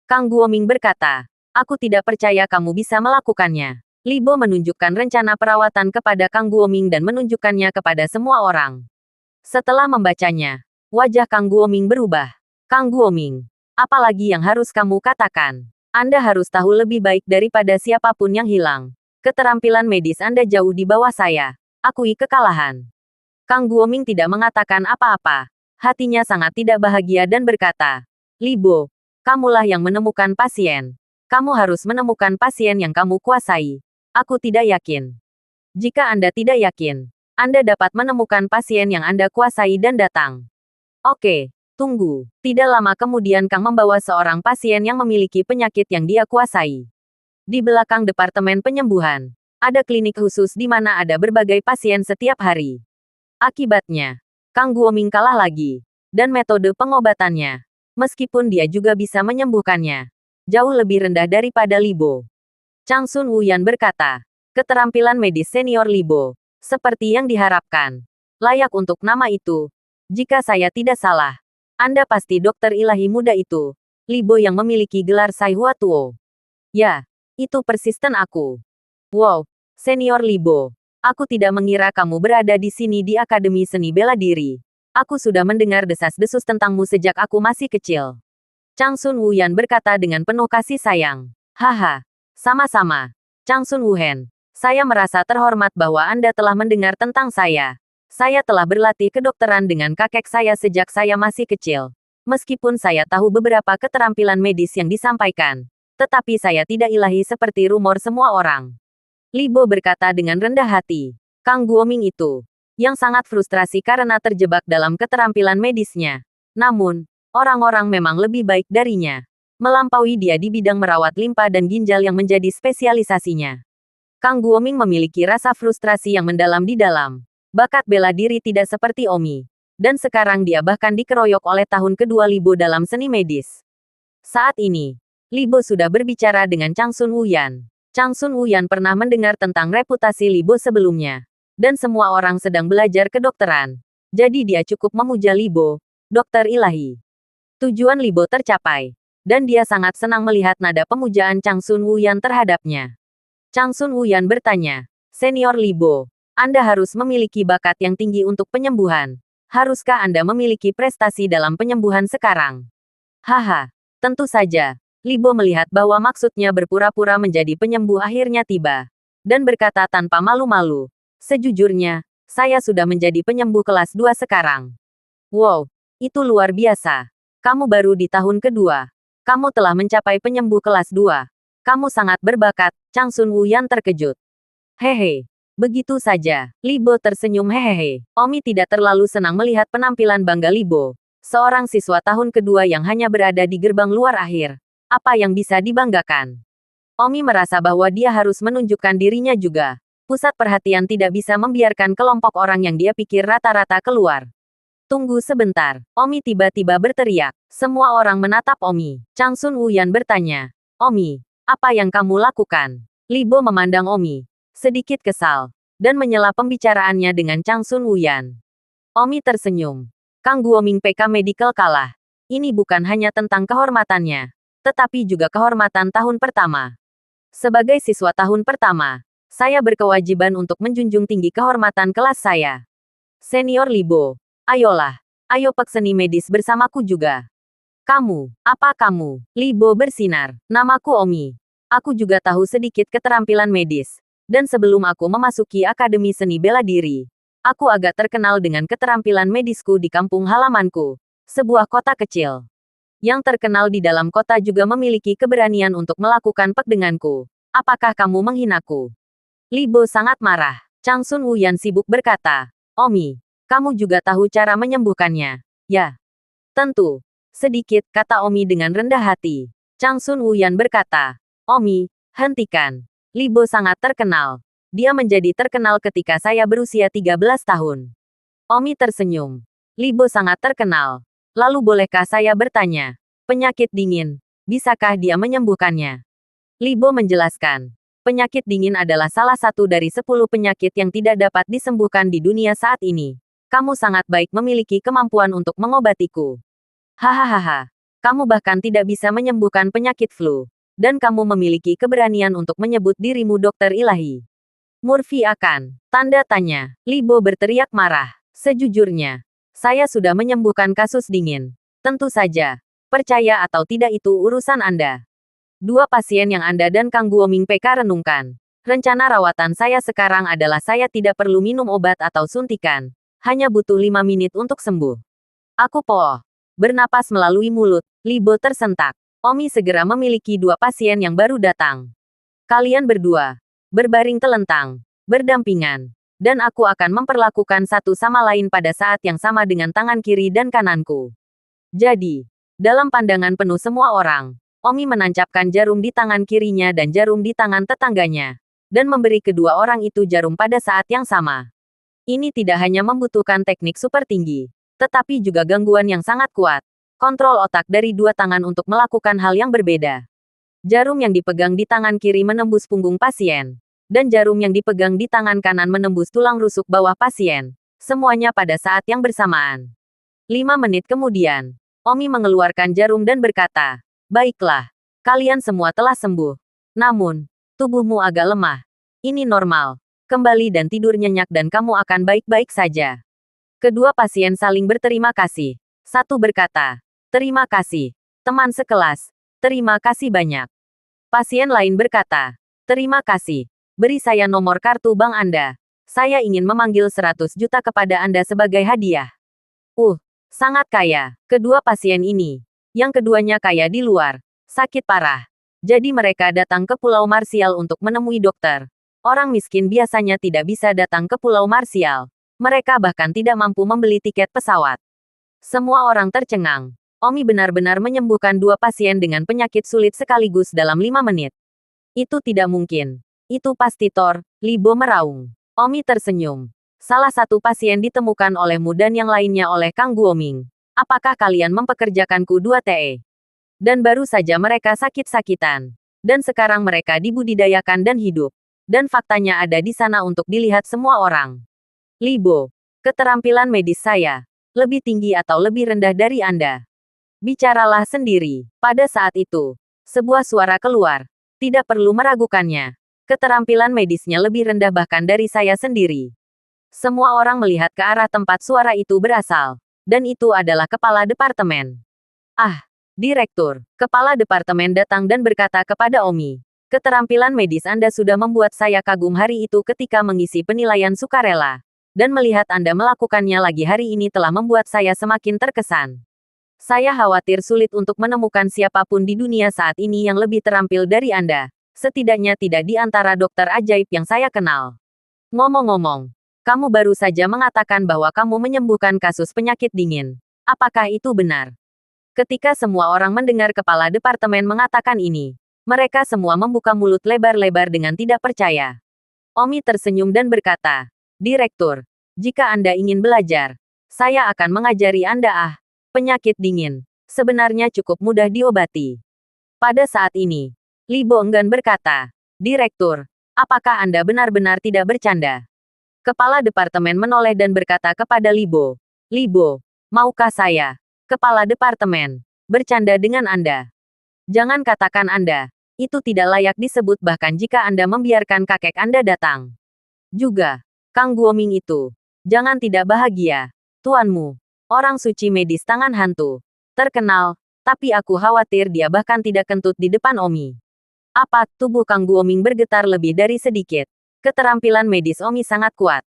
Kang Guoming berkata, aku tidak percaya kamu bisa melakukannya. Li Bo menunjukkan rencana perawatan kepada Kang Guoming dan menunjukkannya kepada semua orang. Setelah membacanya, wajah Kang Guoming berubah. Kang Guoming, apalagi yang harus kamu katakan? Anda harus tahu lebih baik daripada siapapun yang hilang. Keterampilan medis Anda jauh di bawah saya. Akui kekalahan. Kang Guoming tidak mengatakan apa-apa. Hatinya sangat tidak bahagia dan berkata, Li Bo, kamulah yang menemukan pasien. Kamu harus menemukan pasien yang kamu kuasai. Aku tidak yakin. Jika Anda tidak yakin, Anda dapat menemukan pasien yang Anda kuasai dan datang. Oke. Tunggu. Tidak lama kemudian Kang membawa seorang pasien yang memiliki penyakit yang dia kuasai. Di belakang Departemen Penyembuhan, ada klinik khusus di mana ada berbagai pasien setiap hari. Akibatnya, Kang Guoming kalah lagi. Dan metode pengobatannya, meskipun dia juga bisa menyembuhkannya, jauh lebih rendah daripada Li Bo. Chang Sun Wuyan berkata, keterampilan medis senior Li Bo, seperti yang diharapkan, layak untuk nama itu. Jika saya tidak salah, Anda pasti dokter ilahi muda itu, Li Bo yang memiliki gelar Sai Hua Tuo. Ya, itu persisten aku. Wow, Senior Libo. Aku tidak mengira kamu berada di sini di Akademi Seni Bela Diri. Aku sudah mendengar desas-desus tentangmu sejak aku masih kecil. Chang Sun Wuyan berkata dengan penuh kasih sayang. Haha, sama-sama. Chang Sun Wuhen. Saya merasa terhormat bahwa Anda telah mendengar tentang saya. Saya telah berlatih kedokteran dengan kakek saya sejak saya masih kecil. Meskipun saya tahu beberapa keterampilan medis yang disampaikan, tetapi saya tidak ilahi seperti rumor semua orang. Libo berkata dengan rendah hati. Kang Guoming itu, yang sangat frustrasi karena terjebak dalam keterampilan medisnya. Namun, orang-orang memang lebih baik darinya. Melampaui dia di bidang merawat limpa dan ginjal yang menjadi spesialisasinya. Kang Guoming memiliki rasa frustrasi yang mendalam di dalam. Bakat bela diri tidak seperti Omi. Dan sekarang dia bahkan dikeroyok oleh tahun kedua Libo dalam seni medis. Saat ini, Libo sudah berbicara dengan Chang Sun Wuyan. Chang Sun Wuyan pernah mendengar tentang reputasi Libo sebelumnya. Dan semua orang sedang belajar kedokteran. Jadi dia cukup memuja Libo, dokter ilahi. Tujuan Libo tercapai. Dan dia sangat senang melihat nada pemujaan Chang Sun Wuyan terhadapnya. Chang Sun Wuyan bertanya, Senior Libo, Anda harus memiliki bakat yang tinggi untuk penyembuhan. Haruskah Anda memiliki prestasi dalam penyembuhan sekarang? Haha, tentu saja. Libo melihat bahwa maksudnya berpura-pura menjadi penyembuh akhirnya tiba. Dan berkata tanpa malu-malu, sejujurnya, saya sudah menjadi penyembuh kelas 2 sekarang. Wow, itu luar biasa. Kamu baru di tahun kedua. Kamu telah mencapai penyembuh kelas 2. Kamu sangat berbakat, Chang Sun Wuyan terkejut. Hehe, begitu saja. Libo tersenyum hehehe. Omi tidak terlalu senang melihat penampilan bangga Libo. Seorang siswa tahun kedua yang hanya berada di gerbang luar akhir. Apa yang bisa dibanggakan? Omi merasa bahwa dia harus menunjukkan dirinya juga. Pusat perhatian tidak bisa membiarkan kelompok orang yang dia pikir rata-rata keluar. Tunggu sebentar. Omi tiba-tiba berteriak. Semua orang menatap Omi. Chang Sun Wuyan bertanya. Omi, apa yang kamu lakukan? Libo memandang Omi. Sedikit kesal. Dan menyela pembicaraannya dengan Chang Sun Wuyan. Omi tersenyum. Kang Guoming PK Medical kalah. Ini bukan hanya tentang kehormatannya. Tetapi juga kehormatan tahun pertama. Sebagai siswa tahun pertama, saya berkewajiban untuk menjunjung tinggi kehormatan kelas saya. Senior Libo, ayolah, ayo pekseni medis bersamaku juga. Kamu, apa kamu? Libo bersinar. Namaku Omi. Aku juga tahu sedikit keterampilan medis. Dan sebelum aku memasuki Akademi Seni Bela Diri, aku agak terkenal dengan keterampilan medisku di kampung halamanku, sebuah kota kecil. Yang terkenal di dalam kota juga memiliki keberanian untuk melakukan pek denganku. Apakah kamu menghinaku? Libo sangat marah. Chang Sun Wuyan sibuk berkata, Omi, kamu juga tahu cara menyembuhkannya. Ya. Tentu. Sedikit, kata Omi dengan rendah hati. Chang Sun Wuyan berkata, Omi, hentikan. Libo sangat terkenal. Dia menjadi terkenal ketika saya berusia 13 tahun. Omi tersenyum. Libo sangat terkenal. Lalu bolehkah saya bertanya? Penyakit dingin. Bisakah dia menyembuhkannya? Libo menjelaskan. Penyakit dingin adalah salah satu dari 10 penyakit yang tidak dapat disembuhkan di dunia saat ini. Kamu sangat baik memiliki kemampuan untuk mengobatiku. Hahaha. Kamu bahkan tidak bisa menyembuhkan penyakit flu. Dan kamu memiliki keberanian untuk menyebut dirimu dokter ilahi. Murphy akan. Tanda tanya. Libo berteriak marah. Sejujurnya, saya sudah menyembuhkan kasus dingin. Tentu saja. Percaya atau tidak itu urusan Anda. 2 pasien yang Anda dan Kang Guoming PK renungkan. Rencana rawatan saya sekarang adalah saya tidak perlu minum obat atau suntikan. Hanya butuh 5 menit untuk sembuh. Aku poh. Bernapas melalui mulut. Libo tersentak. Omi segera memiliki 2 pasien yang baru datang. Kalian berdua. Berbaring telentang. Berdampingan. Dan aku akan memperlakukan satu sama lain pada saat yang sama dengan tangan kiri dan kananku. Jadi, dalam pandangan penuh semua orang, Omi menancapkan jarum di tangan kirinya dan jarum di tangan tetangganya, dan memberi kedua orang itu jarum pada saat yang sama. Ini tidak hanya membutuhkan teknik super tinggi, tetapi juga gangguan yang sangat kuat. Kontrol otak dari 2 tangan untuk melakukan hal yang berbeda. Jarum yang dipegang di tangan kiri menembus punggung pasien, dan jarum yang dipegang di tangan kanan menembus tulang rusuk bawah pasien. Semuanya pada saat yang bersamaan. 5 menit kemudian, Omi mengeluarkan jarum dan berkata, baiklah, kalian semua telah sembuh. Namun, tubuhmu agak lemah. Ini normal. Kembali dan tidur nyenyak dan kamu akan baik-baik saja. Kedua pasien saling berterima kasih. Satu berkata, "Terima kasih, teman sekelas. Terima kasih banyak." Pasien lain berkata, "Terima kasih. Beri saya nomor kartu bank Anda. Saya ingin memanggil 100 juta kepada Anda sebagai hadiah." Sangat kaya. Kedua pasien ini. Yang keduanya kaya di luar. Sakit parah. Jadi mereka datang ke Pulau Marsial untuk menemui dokter. Orang miskin biasanya tidak bisa datang ke Pulau Marsial. Mereka bahkan tidak mampu membeli tiket pesawat. Semua orang tercengang. Omi benar-benar menyembuhkan dua pasien dengan penyakit sulit sekaligus dalam 5 menit. Itu tidak mungkin. Itu pasti Thor, Libo meraung. Omi tersenyum. Salah satu pasien ditemukan olehmu dan yang lainnya oleh Kang Guoming. Apakah kalian mempekerjakanku 2 TE? Dan baru saja mereka sakit-sakitan. Dan sekarang mereka dibudidayakan dan hidup. Dan faktanya ada di sana untuk dilihat semua orang. Libo, keterampilan medis saya lebih tinggi atau lebih rendah dari Anda? Bicaralah sendiri. Pada saat itu, sebuah suara keluar. Tidak perlu meragukannya. Keterampilan medisnya lebih rendah bahkan dari saya sendiri. Semua orang melihat ke arah tempat suara itu berasal. Dan itu adalah kepala departemen. Direktur. Kepala departemen datang dan berkata kepada Omi. Keterampilan medis Anda sudah membuat saya kagum hari itu ketika mengisi penilaian sukarela. Dan melihat Anda melakukannya lagi hari ini telah membuat saya semakin terkesan. Saya khawatir sulit untuk menemukan siapapun di dunia saat ini yang lebih terampil dari Anda. Setidaknya tidak di antara dokter ajaib yang saya kenal. Ngomong-ngomong, kamu baru saja mengatakan bahwa kamu menyembuhkan kasus penyakit dingin. Apakah itu benar? Ketika semua orang mendengar kepala departemen mengatakan ini, mereka semua membuka mulut lebar-lebar dengan tidak percaya. Omi tersenyum dan berkata, Direktur, jika Anda ingin belajar, saya akan mengajari Anda. Penyakit dingin sebenarnya cukup mudah diobati. Pada saat ini, Libo enggan berkata, Direktur, apakah Anda benar-benar tidak bercanda? Kepala departemen menoleh dan berkata kepada Libo, Libo, maukah saya, kepala departemen, bercanda dengan Anda? Jangan katakan Anda, itu tidak layak disebut bahkan jika Anda membiarkan kakek Anda datang. Juga, Kang Guoming itu, jangan tidak bahagia, tuanmu, orang suci medis tangan hantu, terkenal, tapi aku khawatir dia bahkan tidak kentut di depan Omi. Tubuh Kang Guoming bergetar lebih dari sedikit. Keterampilan medis Omi sangat kuat.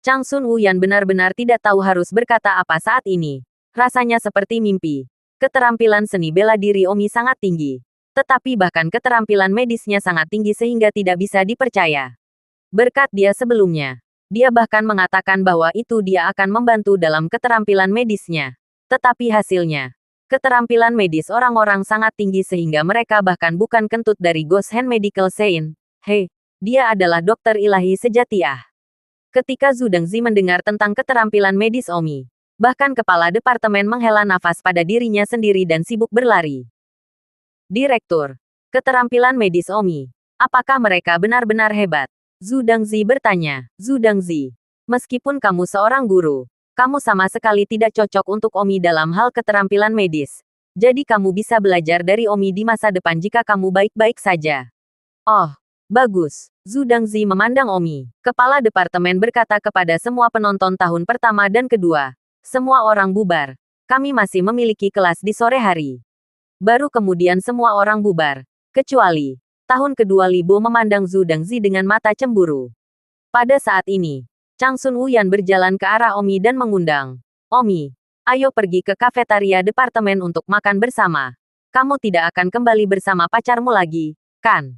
Chang Sun Wuyan benar-benar tidak tahu harus berkata apa saat ini. Rasanya seperti mimpi. Keterampilan seni bela diri Omi sangat tinggi. Tetapi bahkan keterampilan medisnya sangat tinggi sehingga tidak bisa dipercaya. Berkat dia sebelumnya, dia bahkan mengatakan bahwa itu dia akan membantu dalam keterampilan medisnya. Tetapi hasilnya, keterampilan medis orang-orang sangat tinggi sehingga mereka bahkan bukan kentut dari Ghost Hand Medical Sein. Dia adalah dokter ilahi sejati. Ketika Zhu Dengzi mendengar tentang keterampilan medis Omi, bahkan kepala departemen menghela nafas pada dirinya sendiri dan sibuk berlari. Direktur, keterampilan medis Omi, apakah mereka benar-benar hebat? Zhu Dengzi bertanya. Zhu Dengzi, meskipun kamu seorang guru, kamu sama sekali tidak cocok untuk Omi dalam hal keterampilan medis. Jadi kamu bisa belajar dari Omi di masa depan jika kamu baik-baik saja. Bagus. Zhu Dengzi memandang Omi. Kepala departemen berkata kepada semua penonton tahun pertama dan kedua. Semua orang bubar. Kami masih memiliki kelas di sore hari. Baru kemudian semua orang bubar. Kecuali, tahun kedua Libo memandang Zhu Dengzi dengan mata cemburu. Pada saat ini, Chang Sun Wuyan berjalan ke arah Omi dan mengundang. Omi, ayo pergi ke kafetaria departemen untuk makan bersama. Kamu tidak akan kembali bersama pacarmu lagi, kan?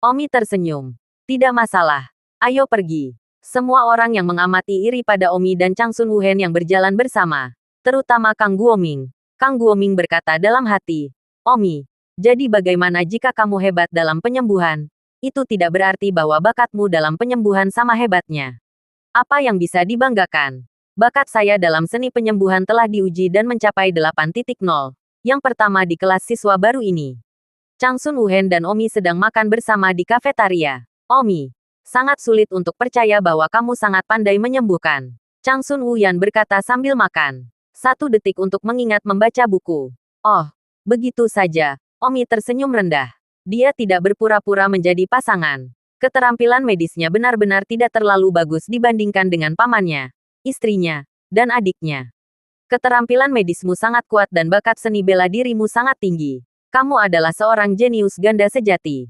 Omi tersenyum. Tidak masalah. Ayo pergi. Semua orang yang mengamati iri pada Omi dan Chang Sun Wuhen yang berjalan bersama. Terutama Kang Guoming. Kang Guoming berkata dalam hati. Omi, jadi bagaimana jika kamu hebat dalam penyembuhan? Itu tidak berarti bahwa bakatmu dalam penyembuhan sama hebatnya. Apa yang bisa dibanggakan? Bakat saya dalam seni penyembuhan telah diuji dan mencapai 8.0. Yang pertama di kelas siswa baru ini. Chang Sun Wuhen dan Omi sedang makan bersama di kafetaria. Omi, sangat sulit untuk percaya bahwa kamu sangat pandai menyembuhkan. Chang Sun Wuyan berkata sambil makan. 1 detik untuk mengingat membaca buku. Begitu saja. Omi tersenyum rendah. Dia tidak berpura-pura menjadi pasangan. Keterampilan medisnya benar-benar tidak terlalu bagus dibandingkan dengan pamannya, istrinya, dan adiknya. Keterampilan medismu sangat kuat dan bakat seni bela dirimu sangat tinggi. Kamu adalah seorang jenius ganda sejati.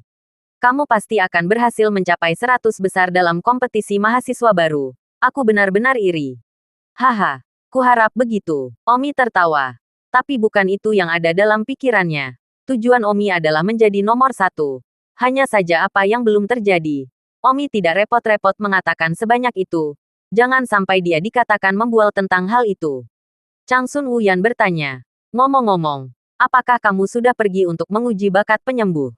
Kamu pasti akan berhasil mencapai 100 besar dalam kompetisi mahasiswa baru. Aku benar-benar iri. Haha, kuharap begitu. Omi tertawa. Tapi bukan itu yang ada dalam pikirannya. Tujuan Omi adalah menjadi nomor 1. Hanya saja apa yang belum terjadi. Omi tidak repot-repot mengatakan sebanyak itu. Jangan sampai dia dikatakan membual tentang hal itu. Changsun Wuyan bertanya. Ngomong-ngomong, apakah kamu sudah pergi untuk menguji bakat penyembuh?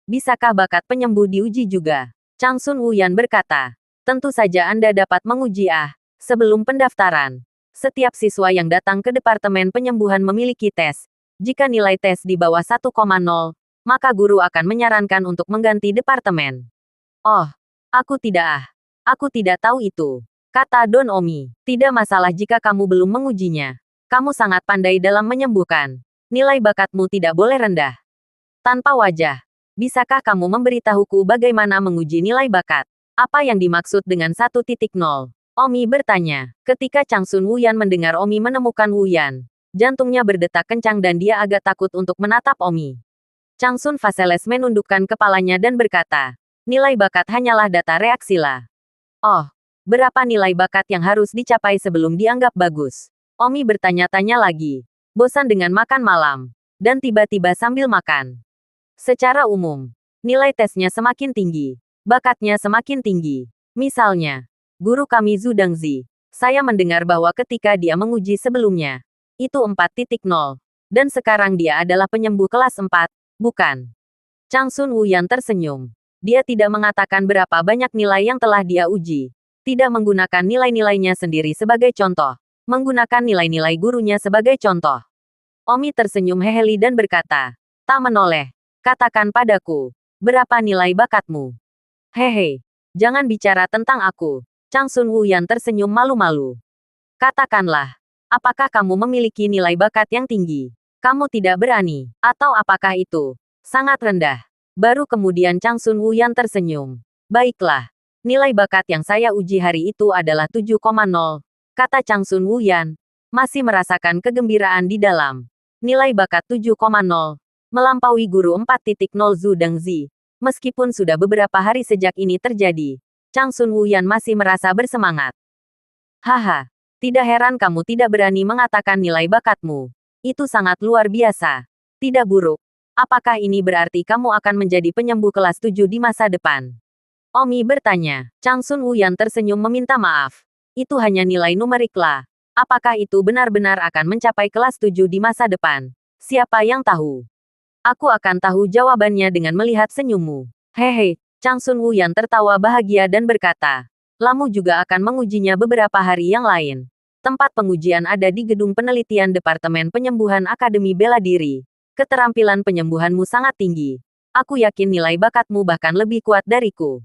Bisakah bakat penyembuh diuji juga? Changsun Wuyan berkata. Tentu saja Anda dapat menguji sebelum pendaftaran. Setiap siswa yang datang ke Departemen Penyembuhan memiliki tes. Jika nilai tes di bawah 1,0, maka guru akan menyarankan untuk mengganti departemen. Oh, aku tidak tahu itu, kata Don Omi. Tidak masalah jika kamu belum mengujinya. Kamu sangat pandai dalam menyembuhkan. Nilai bakatmu tidak boleh rendah. Tanpa wajah, bisakah kamu memberitahuku bagaimana menguji nilai bakat? Apa yang dimaksud dengan 1.0? Omi bertanya. Ketika Changsun Wuyan mendengar Omi menemukan Wuyan, jantungnya berdetak kencang dan dia agak takut untuk menatap Omi. Changsun Vaseles menundukkan kepalanya dan berkata, nilai bakat hanyalah data reaksilah. Oh, berapa nilai bakat yang harus dicapai sebelum dianggap bagus? Omi bertanya-tanya lagi. Bosan dengan makan malam. Dan tiba-tiba sambil makan. Secara umum, nilai tesnya semakin tinggi. Bakatnya semakin tinggi. Misalnya, guru kami Zhu Dangzi. Saya mendengar bahwa ketika dia menguji sebelumnya, itu 4.0. Dan sekarang dia adalah penyembuh kelas 4, bukan? Changsun Wuyan tersenyum. Dia tidak mengatakan berapa banyak nilai yang telah dia uji. Tidak menggunakan nilai-nilainya sendiri sebagai contoh. Menggunakan nilai-nilai gurunya sebagai contoh. Omi tersenyum heheli dan berkata, tak menoleh. Katakan padaku, berapa nilai bakatmu? Hehe, jangan bicara tentang aku. Changsun Wuyan tersenyum malu-malu. Katakanlah, apakah kamu memiliki nilai bakat yang tinggi? Kamu tidak berani, atau apakah itu sangat rendah? Baru kemudian Changsun Wuyan tersenyum. Baiklah, nilai bakat yang saya uji hari itu adalah 7,0, kata Changsun Wuyan, masih merasakan kegembiraan di dalam. Nilai bakat 7,0, melampaui guru 4.0 Zhu Dangzi. Meskipun sudah beberapa hari sejak ini terjadi, Changsun Wuyan masih merasa bersemangat. Haha, tidak heran kamu tidak berani mengatakan nilai bakatmu. Itu sangat luar biasa. Tidak buruk. Apakah ini berarti kamu akan menjadi penyembuh kelas 7 di masa depan? Omi bertanya. Changsun Wuyan tersenyum meminta maaf. Itu hanya nilai numerik lah. Apakah itu benar-benar akan mencapai kelas 7 di masa depan? Siapa yang tahu? Aku akan tahu jawabannya dengan melihat senyummu. Hehe, Changsun Wuyan tertawa bahagia dan berkata, Lamu juga akan mengujinya beberapa hari yang lain. Tempat pengujian ada di gedung penelitian Departemen Penyembuhan Akademi Bela Diri. Keterampilan penyembuhanmu sangat tinggi. Aku yakin nilai bakatmu bahkan lebih kuat dariku.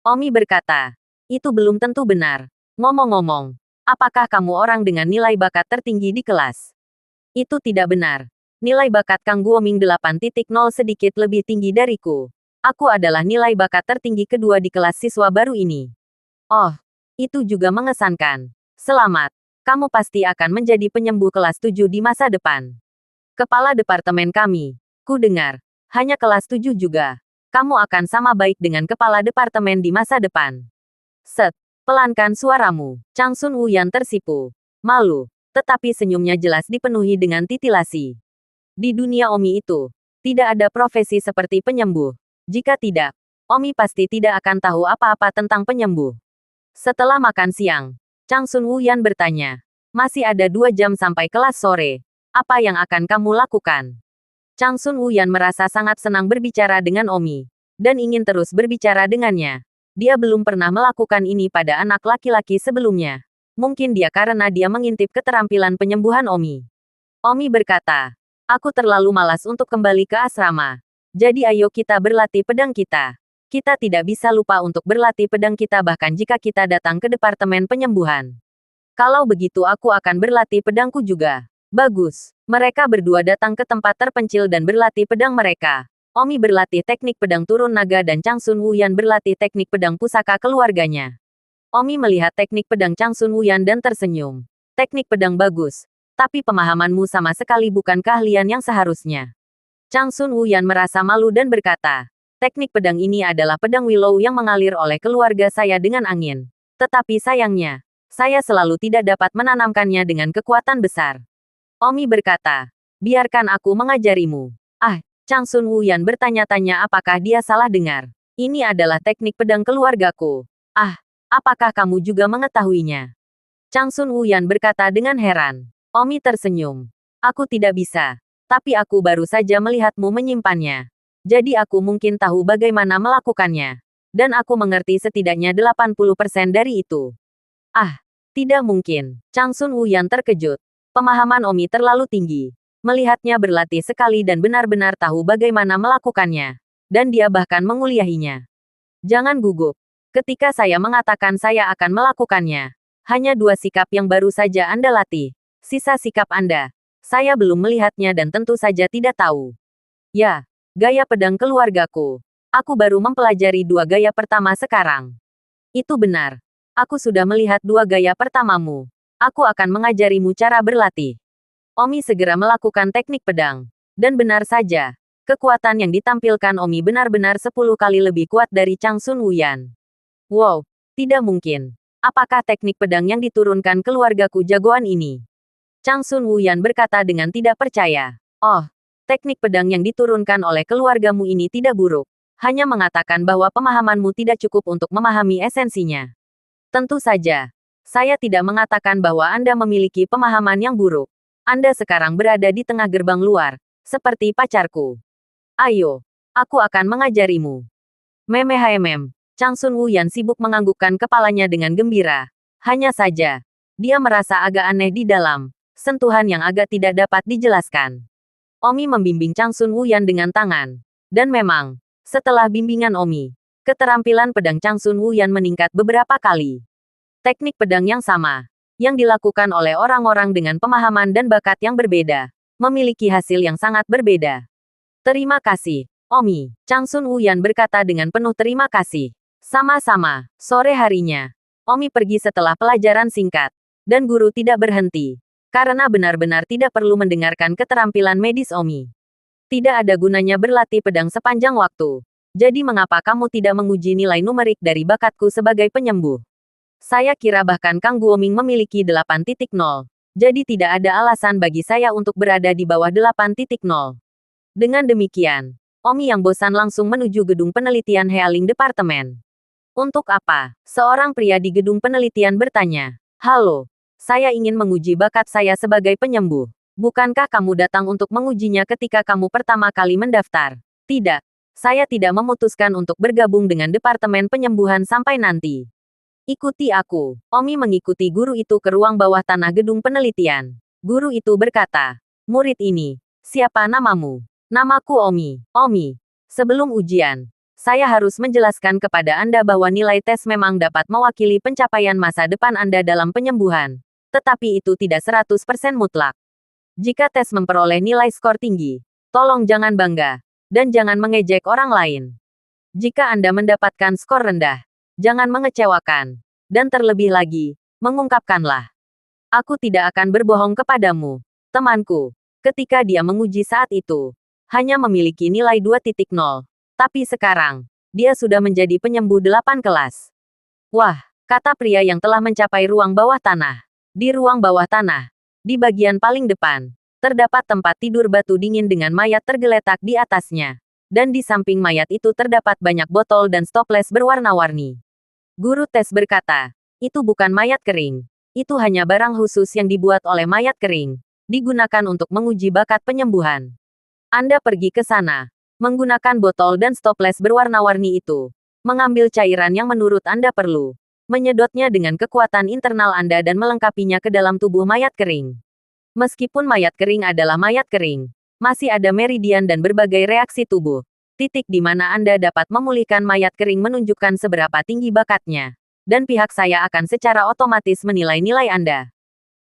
Omi berkata, itu belum tentu benar. Ngomong-ngomong, apakah kamu orang dengan nilai bakat tertinggi di kelas? Itu tidak benar. Nilai bakat Kang Guoming 8.0 sedikit lebih tinggi dariku. Aku adalah nilai bakat tertinggi kedua di kelas siswa baru ini. Oh, itu juga mengesankan. Selamat. Kamu pasti akan menjadi penyembuh kelas 7 di masa depan. Kepala departemen kami. Ku dengar. Hanya kelas 7 juga. Kamu akan sama baik dengan kepala departemen di masa depan. Set. Pelankan suaramu. Changsun Wuyan tersipu. Malu. Tetapi senyumnya jelas dipenuhi dengan titilasi. Di dunia Omi itu, tidak ada profesi seperti penyembuh. Jika tidak, Omi pasti tidak akan tahu apa-apa tentang penyembuh. Setelah makan siang, Changsun Wuyan bertanya, masih ada 2 jam sampai kelas sore. Apa yang akan kamu lakukan? Changsun Wuyan merasa sangat senang berbicara dengan Omi, dan ingin terus berbicara dengannya. Dia belum pernah melakukan ini pada anak laki-laki sebelumnya. Mungkin dia karena dia mengintip keterampilan penyembuhan Omi. Omi berkata, aku terlalu malas untuk kembali ke asrama. Jadi ayo kita berlatih pedang kita. Kita tidak bisa lupa untuk berlatih pedang kita bahkan jika kita datang ke Departemen Penyembuhan. Kalau begitu aku akan berlatih pedangku juga. Bagus. Mereka berdua datang ke tempat terpencil dan berlatih pedang mereka. Omi berlatih teknik pedang turun naga dan Chang Sun Wuyan berlatih teknik pedang pusaka keluarganya. Omi melihat teknik pedang Chang Sun Wuyan dan tersenyum. Teknik pedang bagus, tapi pemahamanmu sama sekali bukan keahlian yang seharusnya. Chang Sun Wuyan merasa malu dan berkata, teknik pedang ini adalah pedang willow yang mengalir oleh keluarga saya dengan angin. Tetapi sayangnya, saya selalu tidak dapat menanamkannya dengan kekuatan besar. Omi berkata, biarkan aku mengajarimu. Ah, Chang Sun Wuyan bertanya-tanya apakah dia salah dengar. Ini adalah teknik pedang keluargaku. Ah, apakah kamu juga mengetahuinya? Chang Sun Wuyan berkata dengan heran. Omi tersenyum. Aku tidak bisa. Tapi aku baru saja melihatmu menyimpannya. Jadi aku mungkin tahu bagaimana melakukannya. Dan aku mengerti setidaknya 80% dari itu. Ah, tidak mungkin. Chang Sun Wuyan terkejut. Pemahaman Omi terlalu tinggi. Melihatnya berlatih sekali dan benar-benar tahu bagaimana melakukannya. Dan dia bahkan menguliahinya. Jangan gugup. Ketika saya mengatakan saya akan melakukannya, hanya 2 sikap yang baru saja Anda latih. Sisa sikap Anda, saya belum melihatnya dan tentu saja tidak tahu. Ya, gaya pedang keluargaku. Aku baru mempelajari 2 gaya pertama sekarang. Itu benar. Aku sudah melihat 2 gaya pertamamu. Aku akan mengajarimu cara berlatih. Omi segera melakukan teknik pedang. Dan benar saja, kekuatan yang ditampilkan Omi benar-benar 10 kali lebih kuat dari Chang Sun Wuyan. Wow, tidak mungkin. Apakah teknik pedang yang diturunkan keluargaku jagoan ini? Chang Sun Wuyan berkata dengan tidak percaya. Oh, teknik pedang yang diturunkan oleh keluargamu ini tidak buruk. Hanya mengatakan bahwa pemahamanmu tidak cukup untuk memahami esensinya. Tentu saja, saya tidak mengatakan bahwa Anda memiliki pemahaman yang buruk. Anda sekarang berada di tengah gerbang luar, seperti pacarku. Ayo, aku akan mengajarimu. Memehaemem. Chang Sun Wuyan sibuk menganggukkan kepalanya dengan gembira. Hanya saja, dia merasa agak aneh di dalam. Sentuhan yang agak tidak dapat dijelaskan. Omi membimbing Chang Sun Wuyan dengan tangan. Dan memang, setelah bimbingan Omi, keterampilan pedang Chang Sun Wuyan meningkat beberapa kali. Teknik pedang yang sama, yang dilakukan oleh orang-orang dengan pemahaman dan bakat yang berbeda, memiliki hasil yang sangat berbeda. Terima kasih, Omi. Chang Sun Wuyan berkata dengan penuh terima kasih. Sama-sama. Sore harinya, Omi pergi setelah pelajaran singkat. Dan guru tidak berhenti. Karena benar-benar tidak perlu mendengarkan keterampilan medis Omi. Tidak ada gunanya berlatih pedang sepanjang waktu. Jadi mengapa kamu tidak menguji nilai numerik dari bakatku sebagai penyembuh? Saya kira bahkan Kang Guoming memiliki 8.0. Jadi tidak ada alasan bagi saya untuk berada di bawah 8.0. Dengan demikian, Omi yang bosan langsung menuju gedung penelitian Healing Departemen. Untuk apa? Seorang pria di gedung penelitian bertanya. Halo, saya ingin menguji bakat saya sebagai penyembuh. Bukankah kamu datang untuk mengujinya ketika kamu pertama kali mendaftar? Tidak, saya tidak memutuskan untuk bergabung dengan Departemen Penyembuhan sampai nanti. Ikuti aku. Omi mengikuti guru itu ke ruang bawah tanah gedung penelitian. Guru itu berkata, murid ini, siapa namamu? Namaku Omi. Omi, sebelum ujian, saya harus menjelaskan kepada Anda bahwa nilai tes memang dapat mewakili pencapaian masa depan Anda dalam penyembuhan. Tetapi itu tidak 100% mutlak. Jika tes memperoleh nilai skor tinggi, tolong jangan bangga, dan jangan mengejek orang lain. Jika Anda mendapatkan skor rendah, jangan mengecewakan. Dan terlebih lagi, mengungkapkanlah. Aku tidak akan berbohong kepadamu, temanku. Ketika dia menguji saat itu, hanya memiliki nilai 2.0. Tapi sekarang, dia sudah menjadi penyembuh 8 kelas. Wah, kata pria yang telah mencapai ruang bawah tanah. Di ruang bawah tanah, di bagian paling depan, terdapat tempat tidur batu dingin dengan mayat tergeletak di atasnya. Dan di samping mayat itu terdapat banyak botol dan stoples berwarna-warni. Guru tes berkata, itu bukan mayat kering. Itu hanya barang khusus yang dibuat oleh mayat kering. Digunakan untuk menguji bakat penyembuhan. Anda pergi ke sana, menggunakan botol dan stoples berwarna-warni itu. Mengambil cairan yang menurut Anda perlu. Menyedotnya dengan kekuatan internal Anda dan melengkapinya ke dalam tubuh mayat kering. Meskipun mayat kering adalah mayat kering, masih ada meridian dan berbagai reaksi tubuh. Titik di mana Anda dapat memulihkan mayat kering menunjukkan seberapa tinggi bakatnya. Dan pihak saya akan secara otomatis menilai nilai Anda.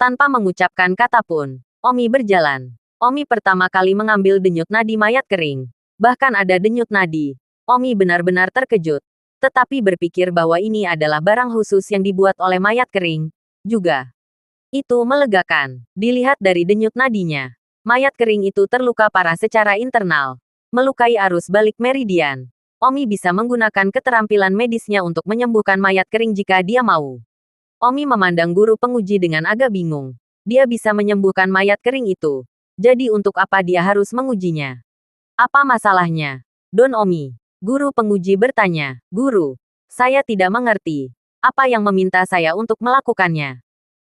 Tanpa mengucapkan kata pun, Omi berjalan. Omi pertama kali mengambil denyut nadi mayat kering. Bahkan ada denyut nadi. Omi benar-benar terkejut. Tetapi berpikir bahwa ini adalah barang khusus yang dibuat oleh mayat kering. Juga. Itu melegakan. Dilihat dari denyut nadinya. Mayat kering itu terluka parah secara internal. Melukai arus balik meridian. Omi bisa menggunakan keterampilan medisnya untuk menyembuhkan mayat kering jika dia mau. Omi memandang guru penguji dengan agak bingung. Dia bisa menyembuhkan mayat kering itu. Jadi untuk apa dia harus mengujinya? Apa masalahnya? Don Omi. Guru penguji bertanya. Guru, saya tidak mengerti. Apa yang meminta saya untuk melakukannya?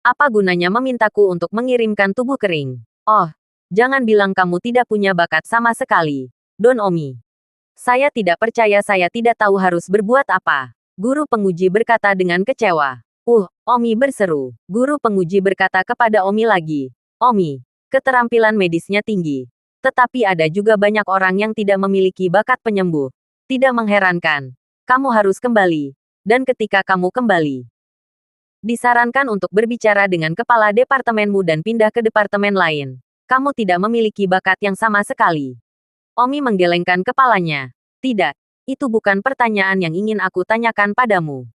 Apa gunanya memintaku untuk mengirimkan tubuh kering? Oh, jangan bilang kamu tidak punya bakat sama sekali. Don Omi. Saya tidak percaya, saya tidak tahu harus berbuat apa. Guru penguji berkata dengan kecewa. Omi berseru. Guru penguji berkata kepada Omi lagi. Omi, keterampilan medisnya tinggi. Tetapi ada juga banyak orang yang tidak memiliki bakat penyembuh. Tidak mengherankan. Kamu harus kembali. Dan ketika kamu kembali, disarankan untuk berbicara dengan kepala departemenmu dan pindah ke departemen lain. Kamu tidak memiliki bakat yang sama sekali. Omi menggelengkan kepalanya. Tidak, itu bukan pertanyaan yang ingin aku tanyakan padamu.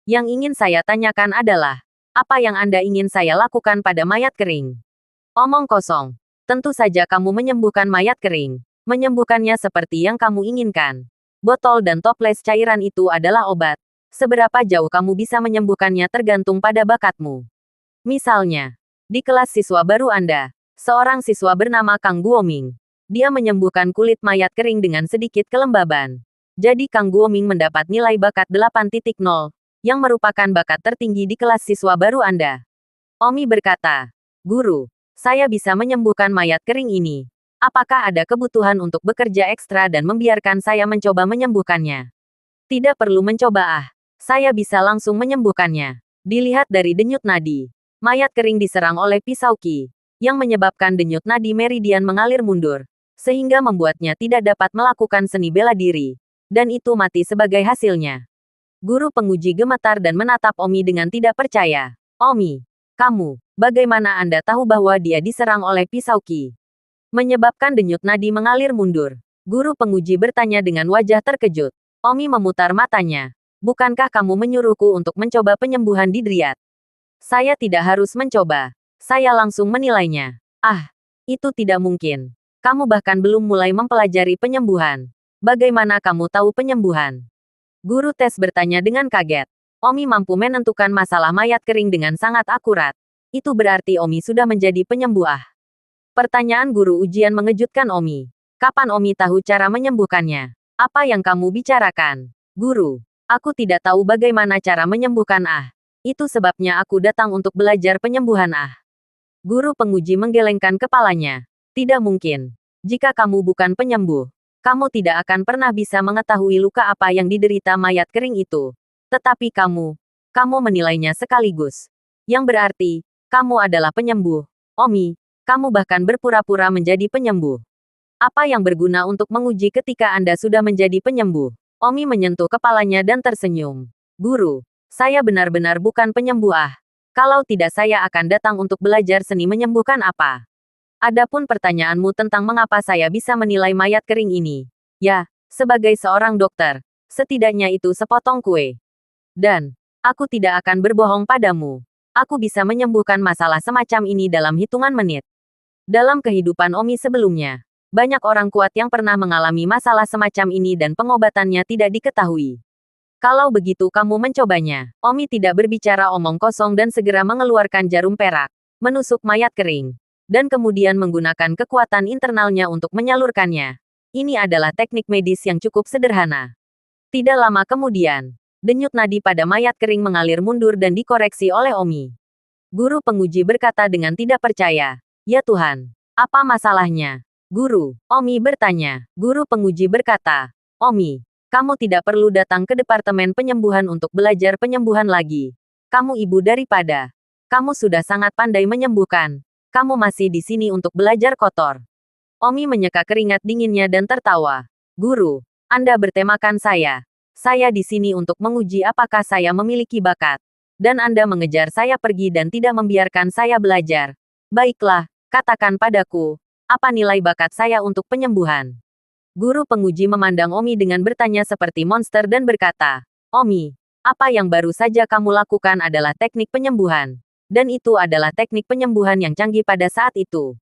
Yang ingin saya tanyakan adalah, apa yang Anda ingin saya lakukan pada mayat kering? Omong kosong. Tentu saja kamu menyembuhkan mayat kering. Menyembuhkannya seperti yang kamu inginkan. Botol dan toples cairan itu adalah obat. Seberapa jauh kamu bisa menyembuhkannya tergantung pada bakatmu. Misalnya, di kelas siswa baru Anda, seorang siswa bernama Kang Guoming. Dia menyembuhkan kulit mayat kering dengan sedikit kelembaban. Jadi Kang Guoming mendapat nilai bakat 8.0, yang merupakan bakat tertinggi di kelas siswa baru Anda. Omi berkata, Guru, saya bisa menyembuhkan mayat kering ini. Apakah ada kebutuhan untuk bekerja ekstra dan membiarkan saya mencoba menyembuhkannya? Tidak perlu mencoba. Saya bisa langsung menyembuhkannya. Dilihat dari denyut nadi. Mayat kering diserang oleh pisau ki, yang menyebabkan denyut nadi meridian mengalir mundur, sehingga membuatnya tidak dapat melakukan seni bela diri. Dan itu mati sebagai hasilnya. Guru penguji gemetar dan menatap Omi dengan tidak percaya. Omi, kamu, bagaimana Anda tahu bahwa dia diserang oleh pisau ki? Menyebabkan denyut nadi mengalir mundur. Guru penguji bertanya dengan wajah terkejut. Omi memutar matanya. Bukankah kamu menyuruhku untuk mencoba penyembuhan di Dryad? Saya tidak harus mencoba. Saya langsung menilainya. Itu tidak mungkin. Kamu bahkan belum mulai mempelajari penyembuhan. Bagaimana kamu tahu penyembuhan? Guru tes bertanya dengan kaget. Omi mampu menentukan masalah mayat kering dengan sangat akurat. Itu berarti Omi sudah menjadi penyembuh. Pertanyaan guru ujian mengejutkan Omi. Kapan Omi tahu cara menyembuhkannya? Apa yang kamu bicarakan? Guru, aku tidak tahu bagaimana cara menyembuhkan. Itu sebabnya aku datang untuk belajar penyembuhan. Guru penguji menggelengkan kepalanya. Tidak mungkin. Jika kamu bukan penyembuh, kamu tidak akan pernah bisa mengetahui luka apa yang diderita mayat kering itu. Tetapi kamu menilainya sekaligus. Yang berarti, kamu adalah penyembuh. Omi, kamu bahkan berpura-pura menjadi penyembuh. Apa yang berguna untuk menguji ketika Anda sudah menjadi penyembuh? Omi menyentuh kepalanya dan tersenyum. Guru, saya benar-benar bukan penyembuh. Kalau tidak saya akan datang untuk belajar seni menyembuhkan apa. Adapun pertanyaanmu tentang mengapa saya bisa menilai mayat kering ini. Ya, sebagai seorang dokter, setidaknya itu sepotong kue. Dan, aku tidak akan berbohong padamu. Aku bisa menyembuhkan masalah semacam ini dalam hitungan menit. Dalam kehidupan Omi sebelumnya, banyak orang kuat yang pernah mengalami masalah semacam ini dan pengobatannya tidak diketahui. Kalau begitu kamu mencobanya. Omi tidak berbicara omong kosong dan segera mengeluarkan jarum perak, menusuk mayat kering, dan kemudian menggunakan kekuatan internalnya untuk menyalurkannya. Ini adalah teknik medis yang cukup sederhana. Tidak lama kemudian, denyut nadi pada mayat kering mengalir mundur dan dikoreksi oleh Omi. Guru penguji berkata dengan tidak percaya. Ya Tuhan, apa masalahnya? Guru, Omi bertanya. Guru penguji berkata, Omi, kamu tidak perlu datang ke departemen penyembuhan untuk belajar penyembuhan lagi. Kamu ibu daripada. Kamu sudah sangat pandai menyembuhkan. Kamu masih di sini untuk belajar kotor. Omi menyeka keringat dinginnya dan tertawa. Guru, Anda bertemakan saya. Saya di sini untuk menguji apakah saya memiliki bakat. Dan Anda mengejar saya pergi dan tidak membiarkan saya belajar. Baiklah, katakan padaku, apa nilai bakat saya untuk penyembuhan? Guru penguji memandang Omi dengan bertanya seperti monster dan berkata, Omi, apa yang baru saja kamu lakukan adalah teknik penyembuhan. Dan itu adalah teknik penyembuhan yang canggih pada saat itu.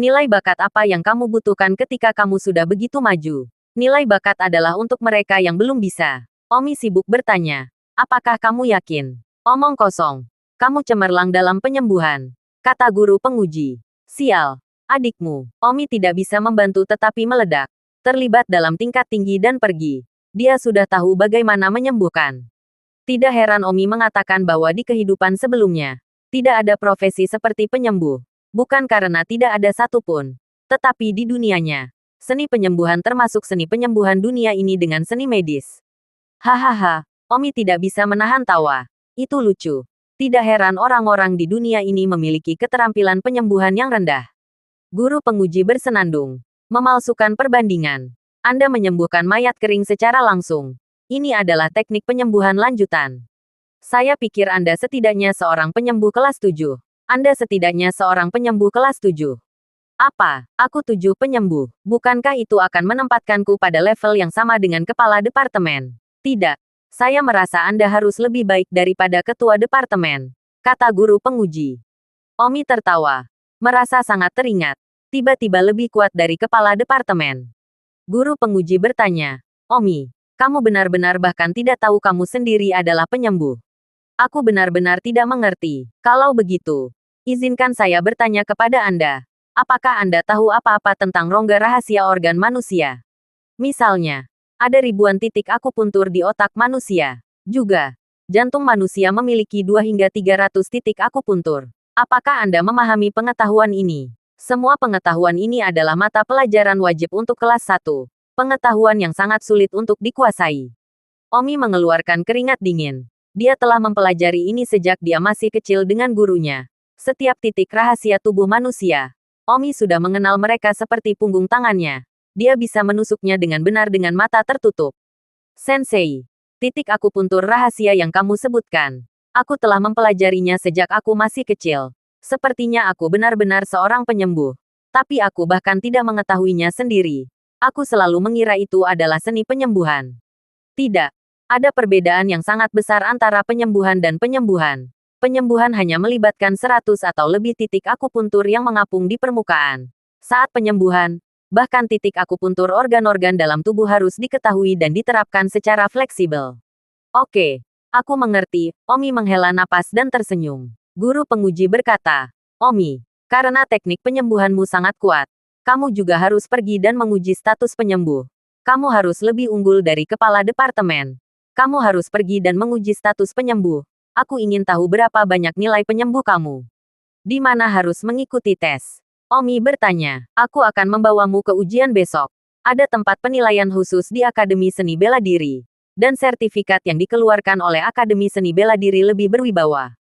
Nilai bakat apa yang kamu butuhkan ketika kamu sudah begitu maju? Nilai bakat adalah untuk mereka yang belum bisa. Omi sibuk bertanya, apakah kamu yakin? Omong kosong. Kamu cemerlang dalam penyembuhan, kata guru penguji. Sial, adikmu. Omi tidak bisa membantu tetapi meledak. Terlibat dalam tingkat tinggi dan pergi. Dia sudah tahu bagaimana menyembuhkan. Tidak heran Omi mengatakan bahwa di kehidupan sebelumnya, tidak ada profesi seperti penyembuh. Bukan karena tidak ada satupun, tetapi di dunianya, seni penyembuhan termasuk seni penyembuhan dunia ini dengan seni medis. Hahaha, Omi tidak bisa menahan tawa. Itu lucu. Tidak heran orang-orang di dunia ini memiliki keterampilan penyembuhan yang rendah. Guru penguji bersenandung. Memalsukan perbandingan. Anda menyembuhkan mayat kering secara langsung. Ini adalah teknik penyembuhan lanjutan. Saya pikir Anda setidaknya seorang penyembuh kelas 7. Anda setidaknya seorang penyembuh kelas 7. Apa? Aku 7 penyembuh. Bukankah itu akan menempatkanku pada level yang sama dengan kepala departemen? Tidak. Saya merasa Anda harus lebih baik daripada ketua departemen, kata guru penguji. Omi tertawa. Merasa sangat teringat. Tiba-tiba lebih kuat dari kepala departemen. Guru penguji bertanya, Omi, kamu benar-benar bahkan tidak tahu kamu sendiri adalah penyembuh. Aku benar-benar tidak mengerti. Kalau begitu, izinkan saya bertanya kepada Anda. Apakah Anda tahu apa-apa tentang rongga rahasia organ manusia? Misalnya, ada ribuan titik akupuntur di otak manusia. Juga, jantung manusia memiliki 2 hingga 300 titik akupuntur. Apakah Anda memahami pengetahuan ini? Semua pengetahuan ini adalah mata pelajaran wajib untuk kelas 1. Pengetahuan yang sangat sulit untuk dikuasai. Omi mengeluarkan keringat dingin. Dia telah mempelajari ini sejak dia masih kecil dengan gurunya. Setiap titik rahasia tubuh manusia, Omi sudah mengenal mereka seperti punggung tangannya. Dia bisa menusuknya dengan benar dengan mata tertutup. Sensei, titik akupuntur rahasia yang kamu sebutkan. Aku telah mempelajarinya sejak aku masih kecil. Sepertinya aku benar-benar seorang penyembuh. Tapi aku bahkan tidak mengetahuinya sendiri. Aku selalu mengira itu adalah seni penyembuhan. Tidak. Ada perbedaan yang sangat besar antara penyembuhan dan penyembuhan. Penyembuhan hanya melibatkan 100 atau lebih titik akupuntur yang mengapung di permukaan. Saat penyembuhan, bahkan titik akupuntur organ-organ dalam tubuh harus diketahui dan diterapkan secara fleksibel. Oke, aku mengerti. Omi menghela napas dan tersenyum. Guru penguji berkata, Omi, karena teknik penyembuhanmu sangat kuat, kamu juga harus pergi dan menguji status penyembuh. Kamu harus lebih unggul dari kepala departemen. Kamu harus pergi dan menguji status penyembuh. Aku ingin tahu berapa banyak nilai penyembuh kamu. Di mana harus mengikuti tes? Omi bertanya, aku akan membawamu ke ujian besok. Ada tempat penilaian khusus di Akademi Seni Bela Diri. Dan sertifikat yang dikeluarkan oleh Akademi Seni Bela Diri lebih berwibawa.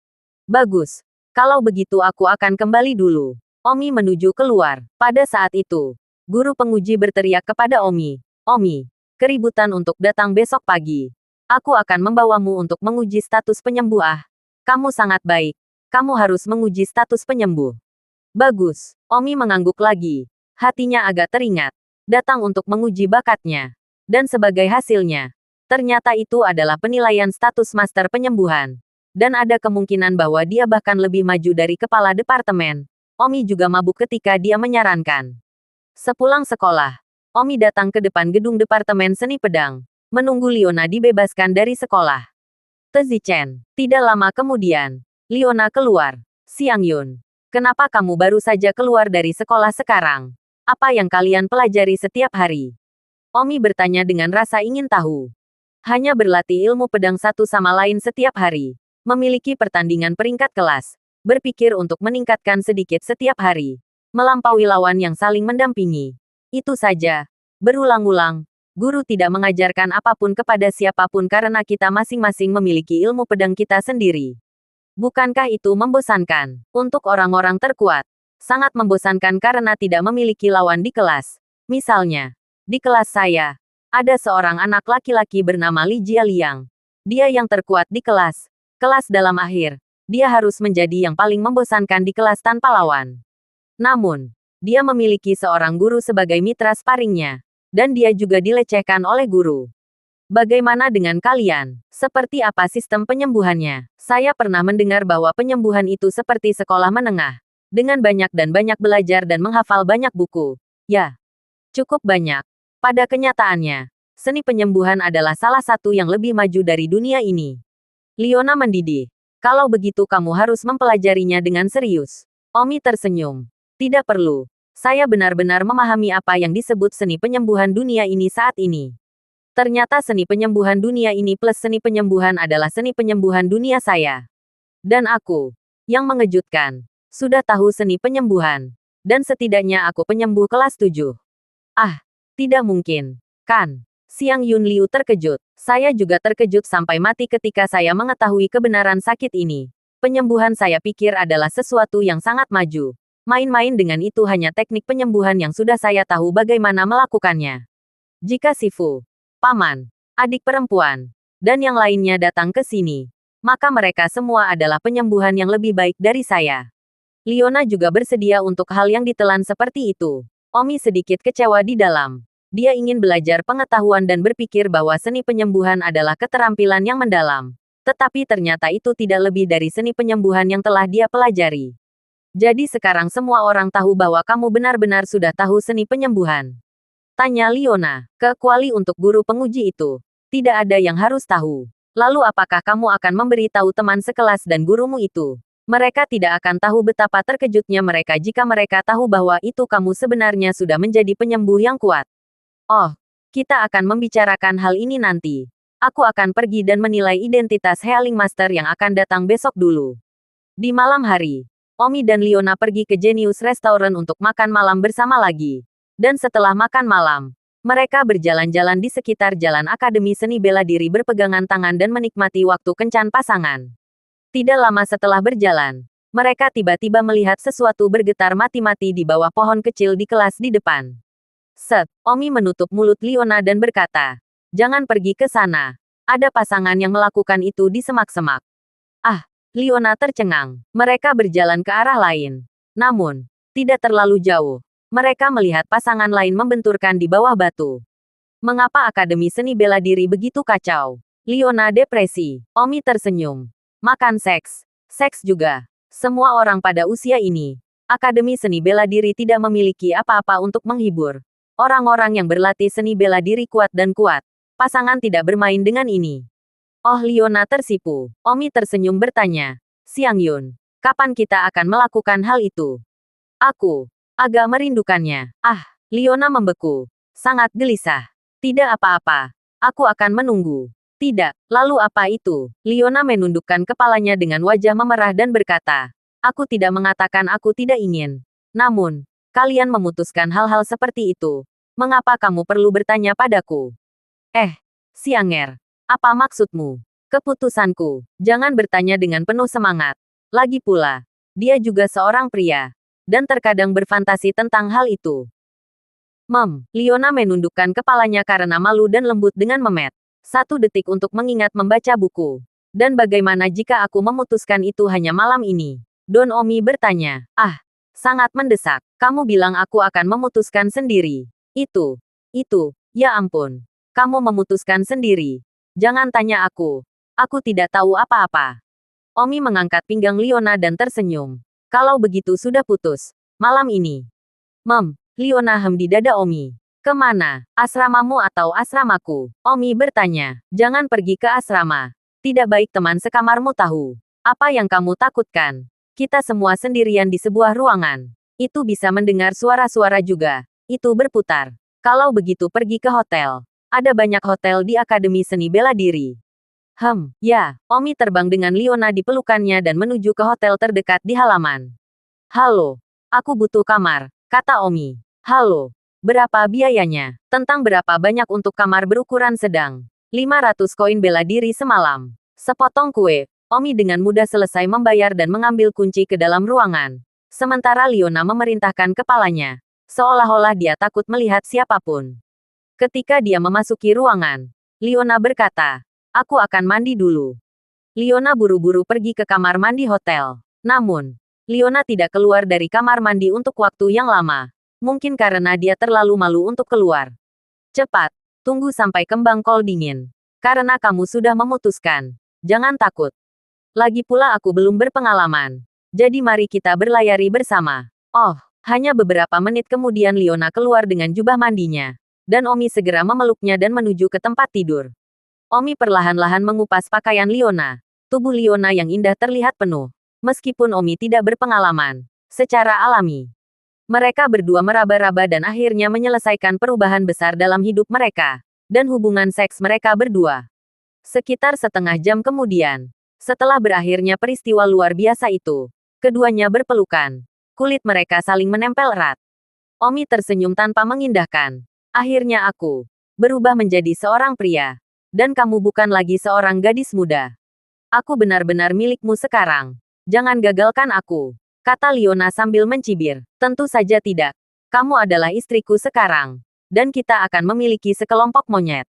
Bagus. Kalau begitu aku akan kembali dulu. Omi menuju keluar. Pada saat itu, guru penguji berteriak kepada Omi. Omi, keributan untuk datang besok pagi. Aku akan membawamu untuk menguji status penyembuh. Kamu sangat baik. Kamu harus menguji status penyembuh. Bagus. Omi mengangguk lagi. Hatinya agak teringat. Datang untuk menguji bakatnya. Dan sebagai hasilnya, ternyata itu adalah penilaian status master penyembuhan. Dan ada kemungkinan bahwa dia bahkan lebih maju dari kepala departemen. Omi juga mabuk ketika dia menyarankan. Sepulang sekolah, Omi datang ke depan gedung Departemen Seni Pedang, menunggu Liona dibebaskan dari sekolah. Tezichen. Tidak lama kemudian, Liona keluar. Siang Yun, kenapa kamu baru saja keluar dari sekolah sekarang? Apa yang kalian pelajari setiap hari? Omi bertanya dengan rasa ingin tahu. Hanya berlatih ilmu pedang satu sama lain setiap hari. Memiliki pertandingan peringkat kelas, berpikir untuk meningkatkan sedikit setiap hari, melampaui lawan yang saling mendampingi. Itu saja. Berulang-ulang, guru tidak mengajarkan apapun kepada siapapun karena kita masing-masing memiliki ilmu pedang kita sendiri. Bukankah itu membosankan? Untuk orang-orang terkuat, sangat membosankan karena tidak memiliki lawan di kelas. Misalnya, di kelas saya, ada seorang anak laki-laki bernama Li Jialiang. Dia yang terkuat di kelas. Kelas dalam akhir, dia harus menjadi yang paling membosankan di kelas tanpa lawan. Namun, dia memiliki seorang guru sebagai mitra sparringnya. Dan dia juga dilecehkan oleh guru. Bagaimana dengan kalian? Seperti apa sistem penyembuhannya? Saya pernah mendengar bahwa penyembuhan itu seperti sekolah menengah. Dengan banyak dan banyak belajar dan menghafal banyak buku. Ya, cukup banyak. Pada kenyataannya, seni penyembuhan adalah salah satu yang lebih maju dari dunia ini. Leona mendidih. Kalau begitu kamu harus mempelajarinya dengan serius. Omi tersenyum. Tidak perlu. Saya benar-benar memahami apa yang disebut seni penyembuhan dunia ini saat ini. Ternyata seni penyembuhan dunia ini plus seni penyembuhan adalah seni penyembuhan dunia saya. Dan aku, yang mengejutkan, sudah tahu seni penyembuhan. Dan setidaknya aku penyembuh kelas 7. Ah, tidak mungkin, kan? Siang Yun Liu terkejut. Saya juga terkejut sampai mati ketika saya mengetahui kebenaran sakit ini. Penyembuhan saya pikir adalah sesuatu yang sangat maju. Main-main dengan itu hanya teknik penyembuhan yang sudah saya tahu bagaimana melakukannya. Jika Sifu, paman, adik perempuan, dan yang lainnya datang ke sini, maka mereka semua adalah penyembuhan yang lebih baik dari saya. Leona juga bersedia untuk hal yang ditelan seperti itu. Omi sedikit kecewa di dalam. Dia ingin belajar pengetahuan dan berpikir bahwa seni penyembuhan adalah keterampilan yang mendalam. Tetapi ternyata itu tidak lebih dari seni penyembuhan yang telah dia pelajari. Jadi sekarang semua orang tahu bahwa kamu benar-benar sudah tahu seni penyembuhan. Tanya Leona, kecuali untuk guru penguji itu. Tidak ada yang harus tahu. Lalu apakah kamu akan memberi tahu teman sekelas dan gurumu itu? Mereka tidak akan tahu betapa terkejutnya mereka jika mereka tahu bahwa itu kamu sebenarnya sudah menjadi penyembuh yang kuat. Oh, kita akan membicarakan hal ini nanti. Aku akan pergi dan menilai identitas Healing Master yang akan datang besok dulu. Di malam hari, Omi dan Leona pergi ke Genius Restaurant untuk makan malam bersama lagi. Dan setelah makan malam, mereka berjalan-jalan di sekitar jalan Akademi Seni Bela Diri berpegangan tangan dan menikmati waktu kencan pasangan. Tidak lama setelah berjalan, mereka tiba-tiba melihat sesuatu bergetar mati-mati di bawah pohon kecil di kelas di depan. Set, Omi menutup mulut Leona dan berkata, "Jangan pergi ke sana. Ada pasangan yang melakukan itu di semak-semak." Ah, Leona tercengang. Mereka berjalan ke arah lain. Namun, tidak terlalu jauh. Mereka melihat pasangan lain membenturkan di bawah batu. Mengapa Akademi Seni Bela Diri begitu kacau? Leona depresi. Omi tersenyum. Makan seks. Seks juga. Semua orang pada usia ini. Akademi Seni Bela Diri tidak memiliki apa-apa untuk menghibur orang-orang yang berlatih seni bela diri kuat dan kuat. Pasangan tidak bermain dengan ini. Oh, Leona tersipu. Omi tersenyum bertanya. Siang Yun, kapan kita akan melakukan hal itu? Aku agak merindukannya. Ah, Leona membeku. Sangat gelisah. Tidak apa-apa. Aku akan menunggu. Tidak, lalu apa itu? Leona menundukkan kepalanya dengan wajah memerah dan berkata, "Aku tidak mengatakan aku tidak ingin. Namun, kalian memutuskan hal-hal seperti itu. Mengapa kamu perlu bertanya padaku?" Sianger, apa maksudmu? Keputusanku. Jangan bertanya dengan penuh semangat. Lagi pula, dia juga seorang pria. Dan terkadang berfantasi tentang hal itu. Leona menundukkan kepalanya karena malu dan lembut dengan memet. 1 detik untuk mengingat membaca buku. Dan bagaimana jika aku memutuskan itu hanya malam ini? Don Omi bertanya. Ah, sangat mendesak. Kamu bilang aku akan memutuskan sendiri. Itu, ya ampun. Kamu memutuskan sendiri. Jangan tanya aku. Aku tidak tahu apa-apa. Omi mengangkat pinggang Leona dan tersenyum. Kalau begitu sudah putus. Malam ini. Leona hem di dada Omi. Kemana? Asramamu atau asramaku? Omi bertanya. Jangan pergi ke asrama. Tidak baik teman sekamarmu tahu. Apa yang kamu takutkan? Kita semua sendirian di sebuah ruangan. Itu bisa mendengar suara-suara juga. Itu berputar. Kalau begitu pergi ke hotel. Ada banyak hotel di Akademi Seni Bela Diri. Ya. Omi terbang dengan Leona di pelukannya dan menuju ke hotel terdekat di halaman. Halo. Aku butuh kamar, kata Omi. Halo. Berapa biayanya? Tentang berapa banyak untuk kamar berukuran sedang? 500 koin bela diri semalam. Sepotong kue. Omi dengan mudah selesai membayar dan mengambil kunci ke dalam ruangan. Sementara Leona memerintahkan kepalanya. Seolah-olah dia takut melihat siapapun. Ketika dia memasuki ruangan, Leona berkata, "Aku akan mandi dulu." Leona buru-buru pergi ke kamar mandi hotel. Namun, Leona tidak keluar dari kamar mandi untuk waktu yang lama. Mungkin karena dia terlalu malu untuk keluar. Cepat, tunggu sampai kembang kol dingin. Karena kamu sudah memutuskan. Jangan takut. Lagi pula aku belum berpengalaman. Jadi mari kita berlayari bersama. Oh, hanya beberapa menit kemudian Liona keluar dengan jubah mandinya. Dan Omi segera memeluknya dan menuju ke tempat tidur. Omi perlahan-lahan mengupas pakaian Liona. Tubuh Liona yang indah terlihat penuh. Meskipun Omi tidak berpengalaman. Secara alami. Mereka berdua meraba-raba dan akhirnya menyelesaikan perubahan besar dalam hidup mereka. Dan hubungan seks mereka berdua. Sekitar setengah jam kemudian. Setelah berakhirnya peristiwa luar biasa itu. Keduanya berpelukan. Kulit mereka saling menempel erat. Omi tersenyum tanpa mengindahkan. Akhirnya aku berubah menjadi seorang pria. Dan kamu bukan lagi seorang gadis muda. Aku benar-benar milikmu sekarang. Jangan gagalkan aku. Kata Liona sambil mencibir. Tentu saja tidak. Kamu adalah istriku sekarang. Dan kita akan memiliki sekelompok monyet.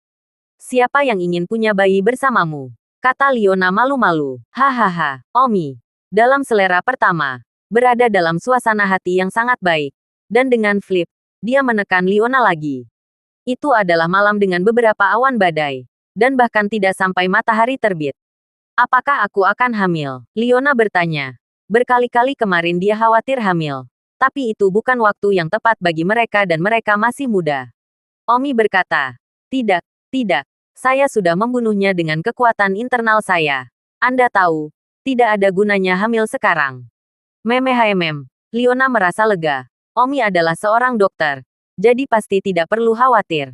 Siapa yang ingin punya bayi bersamamu? Kata Liona malu-malu. Hahaha, Omi. Dalam selera pertama. Berada dalam suasana hati yang sangat baik. Dan dengan flip, dia menekan Liona lagi. Itu adalah malam dengan beberapa awan badai. Dan bahkan tidak sampai matahari terbit. Apakah aku akan hamil? Liona bertanya. Berkali-kali kemarin dia khawatir hamil. Tapi itu bukan waktu yang tepat bagi mereka dan mereka masih muda. Omi berkata, tidak, tidak. Saya sudah membunuhnya dengan kekuatan internal saya. Anda tahu, tidak ada gunanya hamil sekarang. Memehmem. Liona merasa lega. Omi adalah seorang dokter. Jadi pasti tidak perlu khawatir.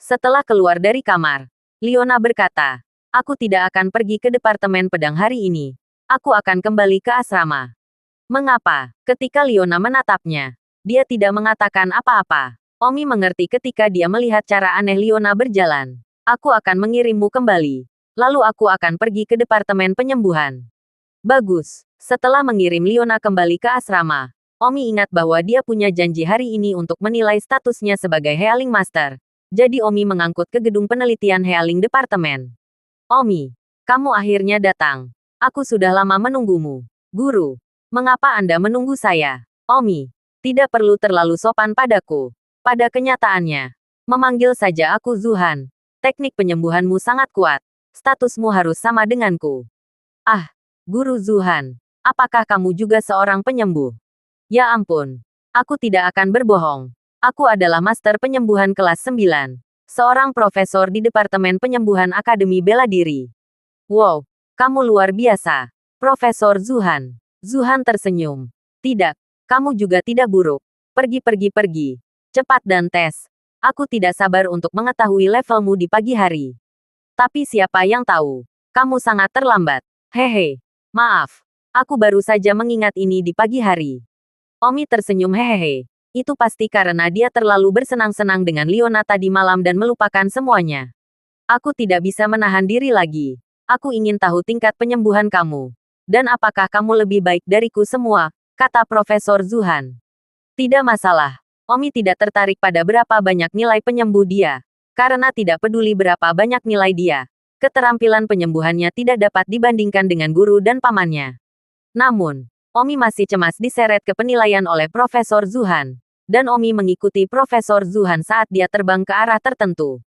Setelah keluar dari kamar, Liona berkata, aku tidak akan pergi ke departemen pedang hari ini. Aku akan kembali ke asrama. Mengapa? Ketika Liona menatapnya, dia tidak mengatakan apa-apa. Omi mengerti ketika dia melihat cara aneh Liona berjalan. Aku akan mengirimmu kembali. Lalu aku akan pergi ke departemen penyembuhan. Bagus. Setelah mengirim Liona kembali ke asrama, Omi ingat bahwa dia punya janji hari ini untuk menilai statusnya sebagai Healing Master. Jadi Omi mengangkut ke gedung penelitian Healing Departemen. Omi, kamu akhirnya datang. Aku sudah lama menunggumu. Guru, mengapa Anda menunggu saya? Omi, tidak perlu terlalu sopan padaku. Pada kenyataannya, memanggil saja aku Zuhan. Teknik penyembuhanmu sangat kuat. Statusmu harus sama denganku. Ah, Guru Zuhan, apakah kamu juga seorang penyembuh? Ya ampun, aku tidak akan berbohong. Aku adalah Master Penyembuhan kelas 9. Seorang profesor di Departemen Penyembuhan Akademi Bela Diri. Wow. Kamu luar biasa, Profesor Zuhan. Zuhan tersenyum. Tidak, kamu juga tidak buruk. Pergi. Cepat dan tes. Aku tidak sabar untuk mengetahui levelmu di pagi hari. Tapi siapa yang tahu? Kamu sangat terlambat. Hehe. Maaf. Aku baru saja mengingat ini di pagi hari. Omi tersenyum hehehe. Itu pasti karena dia terlalu bersenang-senang dengan Liona tadi malam dan melupakan semuanya. Aku tidak bisa menahan diri lagi. Aku ingin tahu tingkat penyembuhan kamu. Dan apakah kamu lebih baik dariku semua, kata Profesor Zuhan. Tidak masalah. Omi tidak tertarik pada berapa banyak nilai penyembuh dia. Karena tidak peduli berapa banyak nilai dia. Keterampilan penyembuhannya tidak dapat dibandingkan dengan guru dan pamannya. Namun, Omi masih cemas diseret ke penilaian oleh Profesor Zuhan. Dan Omi mengikuti Profesor Zuhan saat dia terbang ke arah tertentu.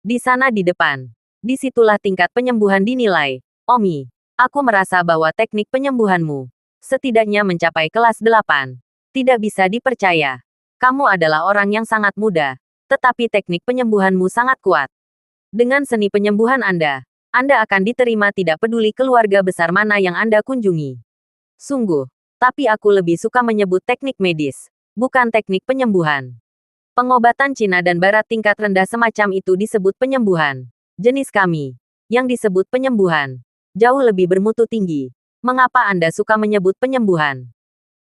Di sana di depan. Disitulah tingkat penyembuhan dinilai. Omi, aku merasa bahwa teknik penyembuhanmu setidaknya mencapai kelas 8. Tidak bisa dipercaya. Kamu adalah orang yang sangat muda, tetapi teknik penyembuhanmu sangat kuat. Dengan seni penyembuhan Anda akan diterima tidak peduli keluarga besar mana yang Anda kunjungi. Sungguh, tapi aku lebih suka menyebut teknik medis, bukan teknik penyembuhan. Pengobatan Cina dan Barat tingkat rendah semacam itu disebut penyembuhan. Jenis kami, yang disebut penyembuhan, jauh lebih bermutu tinggi. Mengapa Anda suka menyebut penyembuhan?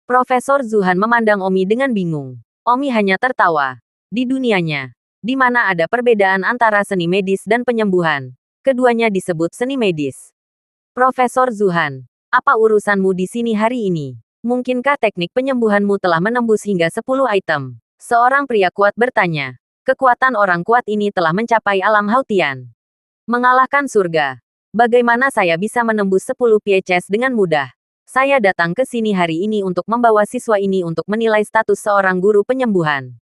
Profesor Zuhan memandang Omi dengan bingung. Omi hanya tertawa. Di dunianya, di mana ada perbedaan antara seni medis dan penyembuhan, keduanya disebut seni medis. Profesor Zuhan, apa urusanmu di sini hari ini? Mungkinkah teknik penyembuhanmu telah menembus hingga 10 item? Seorang pria kuat bertanya. Kekuatan orang kuat ini telah mencapai alam hautian. Mengalahkan surga. Bagaimana saya bisa menembus 10 PHS dengan mudah? Saya datang ke sini hari ini untuk membawa siswa ini untuk menilai status seorang guru penyembuhan.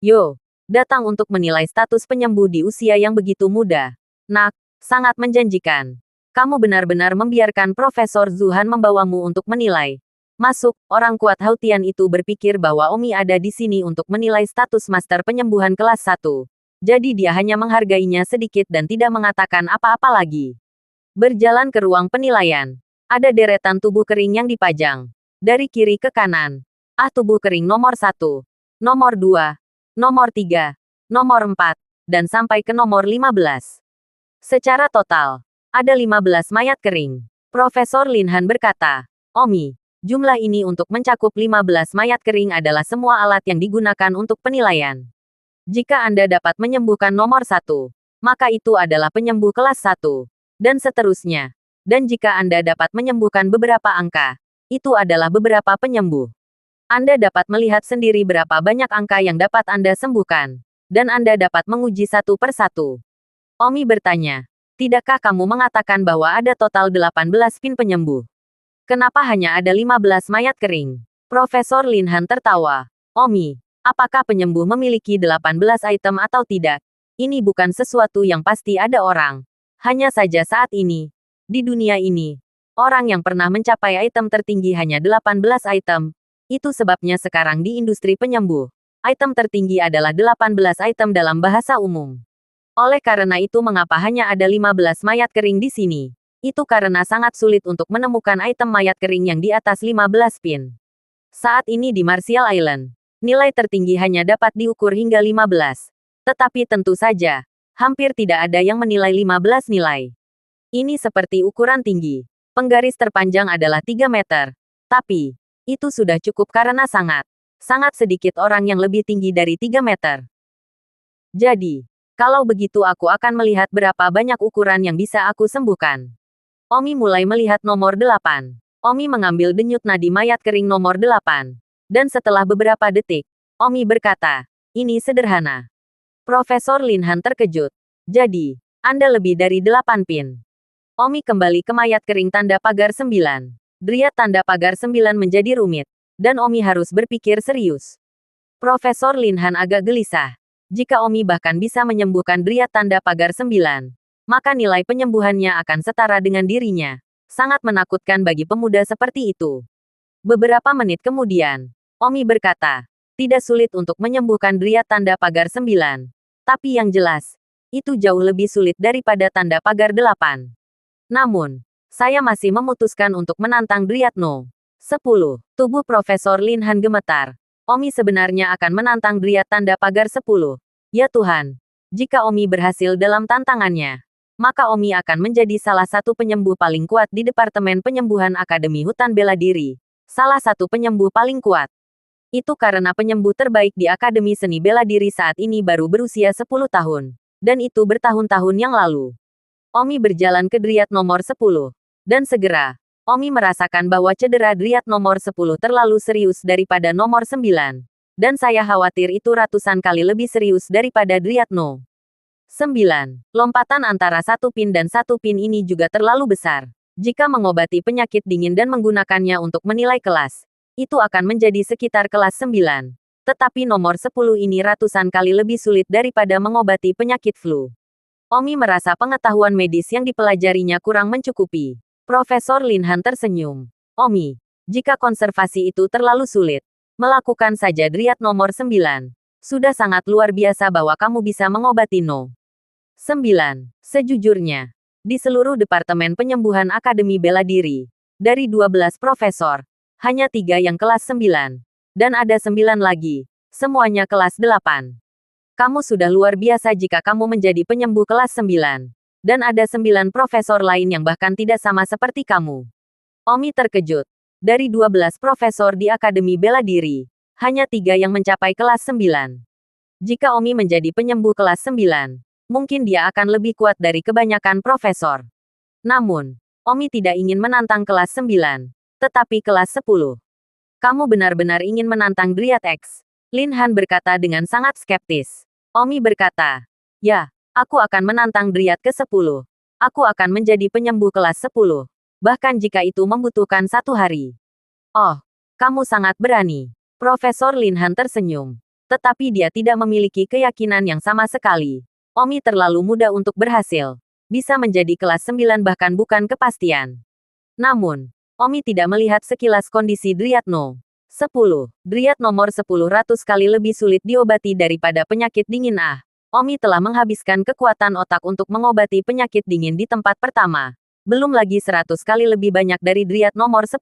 Yo, Datang untuk menilai status penyembuh di usia yang begitu muda. Nak, sangat menjanjikan. Kamu benar-benar membiarkan Profesor Zuhan membawamu untuk menilai. Masuk, orang kuat Hautian itu berpikir bahwa Omi ada di sini untuk menilai status master penyembuhan kelas 1. Jadi dia hanya menghargainya sedikit dan tidak mengatakan apa-apa lagi. Berjalan ke ruang penilaian. Ada deretan tubuh kering yang dipajang. Dari kiri ke kanan. Tubuh kering nomor 1, nomor 2, nomor 3, nomor 4, dan sampai ke nomor 15. Secara total, ada 15 mayat kering. Profesor Linhan berkata, Omi, jumlah ini untuk mencakup 15 mayat kering adalah semua alat yang digunakan untuk penilaian. Jika Anda dapat menyembuhkan nomor 1, maka itu adalah penyembuh kelas 1. Dan seterusnya. Dan jika Anda dapat menyembuhkan beberapa angka, itu adalah beberapa penyembuh. Anda dapat melihat sendiri berapa banyak angka yang dapat Anda sembuhkan. Dan Anda dapat menguji satu persatu. Omi bertanya, tidakkah kamu mengatakan bahwa ada total 18 pin penyembuh? Kenapa hanya ada 15 mayat kering? Profesor Linhan tertawa. Omi, apakah penyembuh memiliki 18 item atau tidak? Ini bukan sesuatu yang pasti ada orang. Hanya saja saat ini, di dunia ini, orang yang pernah mencapai item tertinggi hanya 18 item. Itu sebabnya sekarang di industri penyembuh, item tertinggi adalah 18 item dalam bahasa umum. Oleh karena itu mengapa hanya ada 15 mayat kering di sini? Itu karena sangat sulit untuk menemukan item mayat kering yang di atas 15 pin. Saat ini di Martial Island, nilai tertinggi hanya dapat diukur hingga 15. Tetapi tentu saja, hampir tidak ada yang menilai 15 nilai. Ini seperti ukuran tinggi. Penggaris terpanjang adalah 3 meter. Tapi, itu sudah cukup karena sangat sedikit orang yang lebih tinggi dari 3 meter. Jadi, kalau begitu aku akan melihat berapa banyak ukuran yang bisa aku sembuhkan. Omi mulai melihat nomor 8. Omi mengambil denyut nadi mayat kering nomor 8. Dan setelah beberapa detik, Omi berkata, ini sederhana. Profesor Linhan terkejut. Jadi, Anda lebih dari 8 pin. Omi kembali ke mayat kering tanda pagar 9. Driat tanda pagar 9 menjadi rumit. Dan Omi harus berpikir serius. Profesor Linhan agak gelisah. Jika Omi bahkan bisa menyembuhkan Driat tanda pagar 9, maka nilai penyembuhannya akan setara dengan dirinya. Sangat menakutkan bagi pemuda seperti itu. Beberapa menit kemudian, Omi berkata, tidak sulit untuk menyembuhkan Driat tanda pagar 9. Tapi yang jelas, itu jauh lebih sulit daripada tanda pagar 8. Namun, saya masih memutuskan untuk menantang Driat No. 10. Tubuh Profesor Linhan gemetar. Omi sebenarnya akan menantang Driat tanda pagar 10. Ya Tuhan, jika Omi berhasil dalam tantangannya, maka Omi akan menjadi salah satu penyembuh paling kuat di Departemen Penyembuhan Akademi Hutan Bela Diri. Salah satu penyembuh paling kuat. Itu karena penyembuh terbaik di Akademi Seni Bela Diri saat ini baru berusia 10 tahun. Dan itu bertahun-tahun yang lalu. Omi berjalan ke Driat nomor 10. Dan segera, Omi merasakan bahwa cedera Driat nomor 10 terlalu serius daripada nomor 9. Dan saya khawatir itu ratusan kali lebih serius daripada Driat No. 9. Lompatan antara satu pin dan satu pin ini juga terlalu besar. Jika mengobati penyakit dingin dan menggunakannya untuk menilai kelas, itu akan menjadi sekitar kelas 9. Tetapi nomor 10 ini ratusan kali lebih sulit daripada mengobati penyakit flu. Omi merasa pengetahuan medis yang dipelajarinya kurang mencukupi. Profesor Linhan tersenyum. Omi, jika konservasi itu terlalu sulit, melakukan saja Driat nomor 9. Sudah sangat luar biasa bahwa kamu bisa mengobati No. 9. Sejujurnya, di seluruh Departemen Penyembuhan Akademi Bela Diri, dari 12 profesor, hanya 3 yang kelas 9. Dan ada 9 lagi, semuanya kelas 8. Kamu sudah luar biasa jika kamu menjadi penyembuh kelas 9. Dan ada 9 profesor lain yang bahkan tidak sama seperti kamu. Omi terkejut. Dari 12 profesor di Akademi Bela Diri, hanya 3 yang mencapai kelas 9. Jika Omi menjadi penyembuh kelas 9, mungkin dia akan lebih kuat dari kebanyakan profesor. Namun, Omi tidak ingin menantang kelas 9, tetapi kelas 10. Kamu benar-benar ingin menantang Driat X? Linhan berkata dengan sangat skeptis. Omi berkata, ya, aku akan menantang Driat ke-10. Aku akan menjadi penyembuh kelas 10. Bahkan jika itu membutuhkan 1 hari. Oh, kamu sangat berani. Profesor Linhan tersenyum. Tetapi dia tidak memiliki keyakinan yang sama sekali. Omi terlalu muda untuk berhasil. Bisa menjadi kelas 9 bahkan bukan kepastian. Namun, Omi tidak melihat sekilas kondisi Dryad No. 10. Dryad nomor 10 ratus kali lebih sulit diobati daripada penyakit dingin. Omi telah menghabiskan kekuatan otak untuk mengobati penyakit dingin di tempat pertama. Belum lagi 100 kali lebih banyak dari Dryad nomor 10.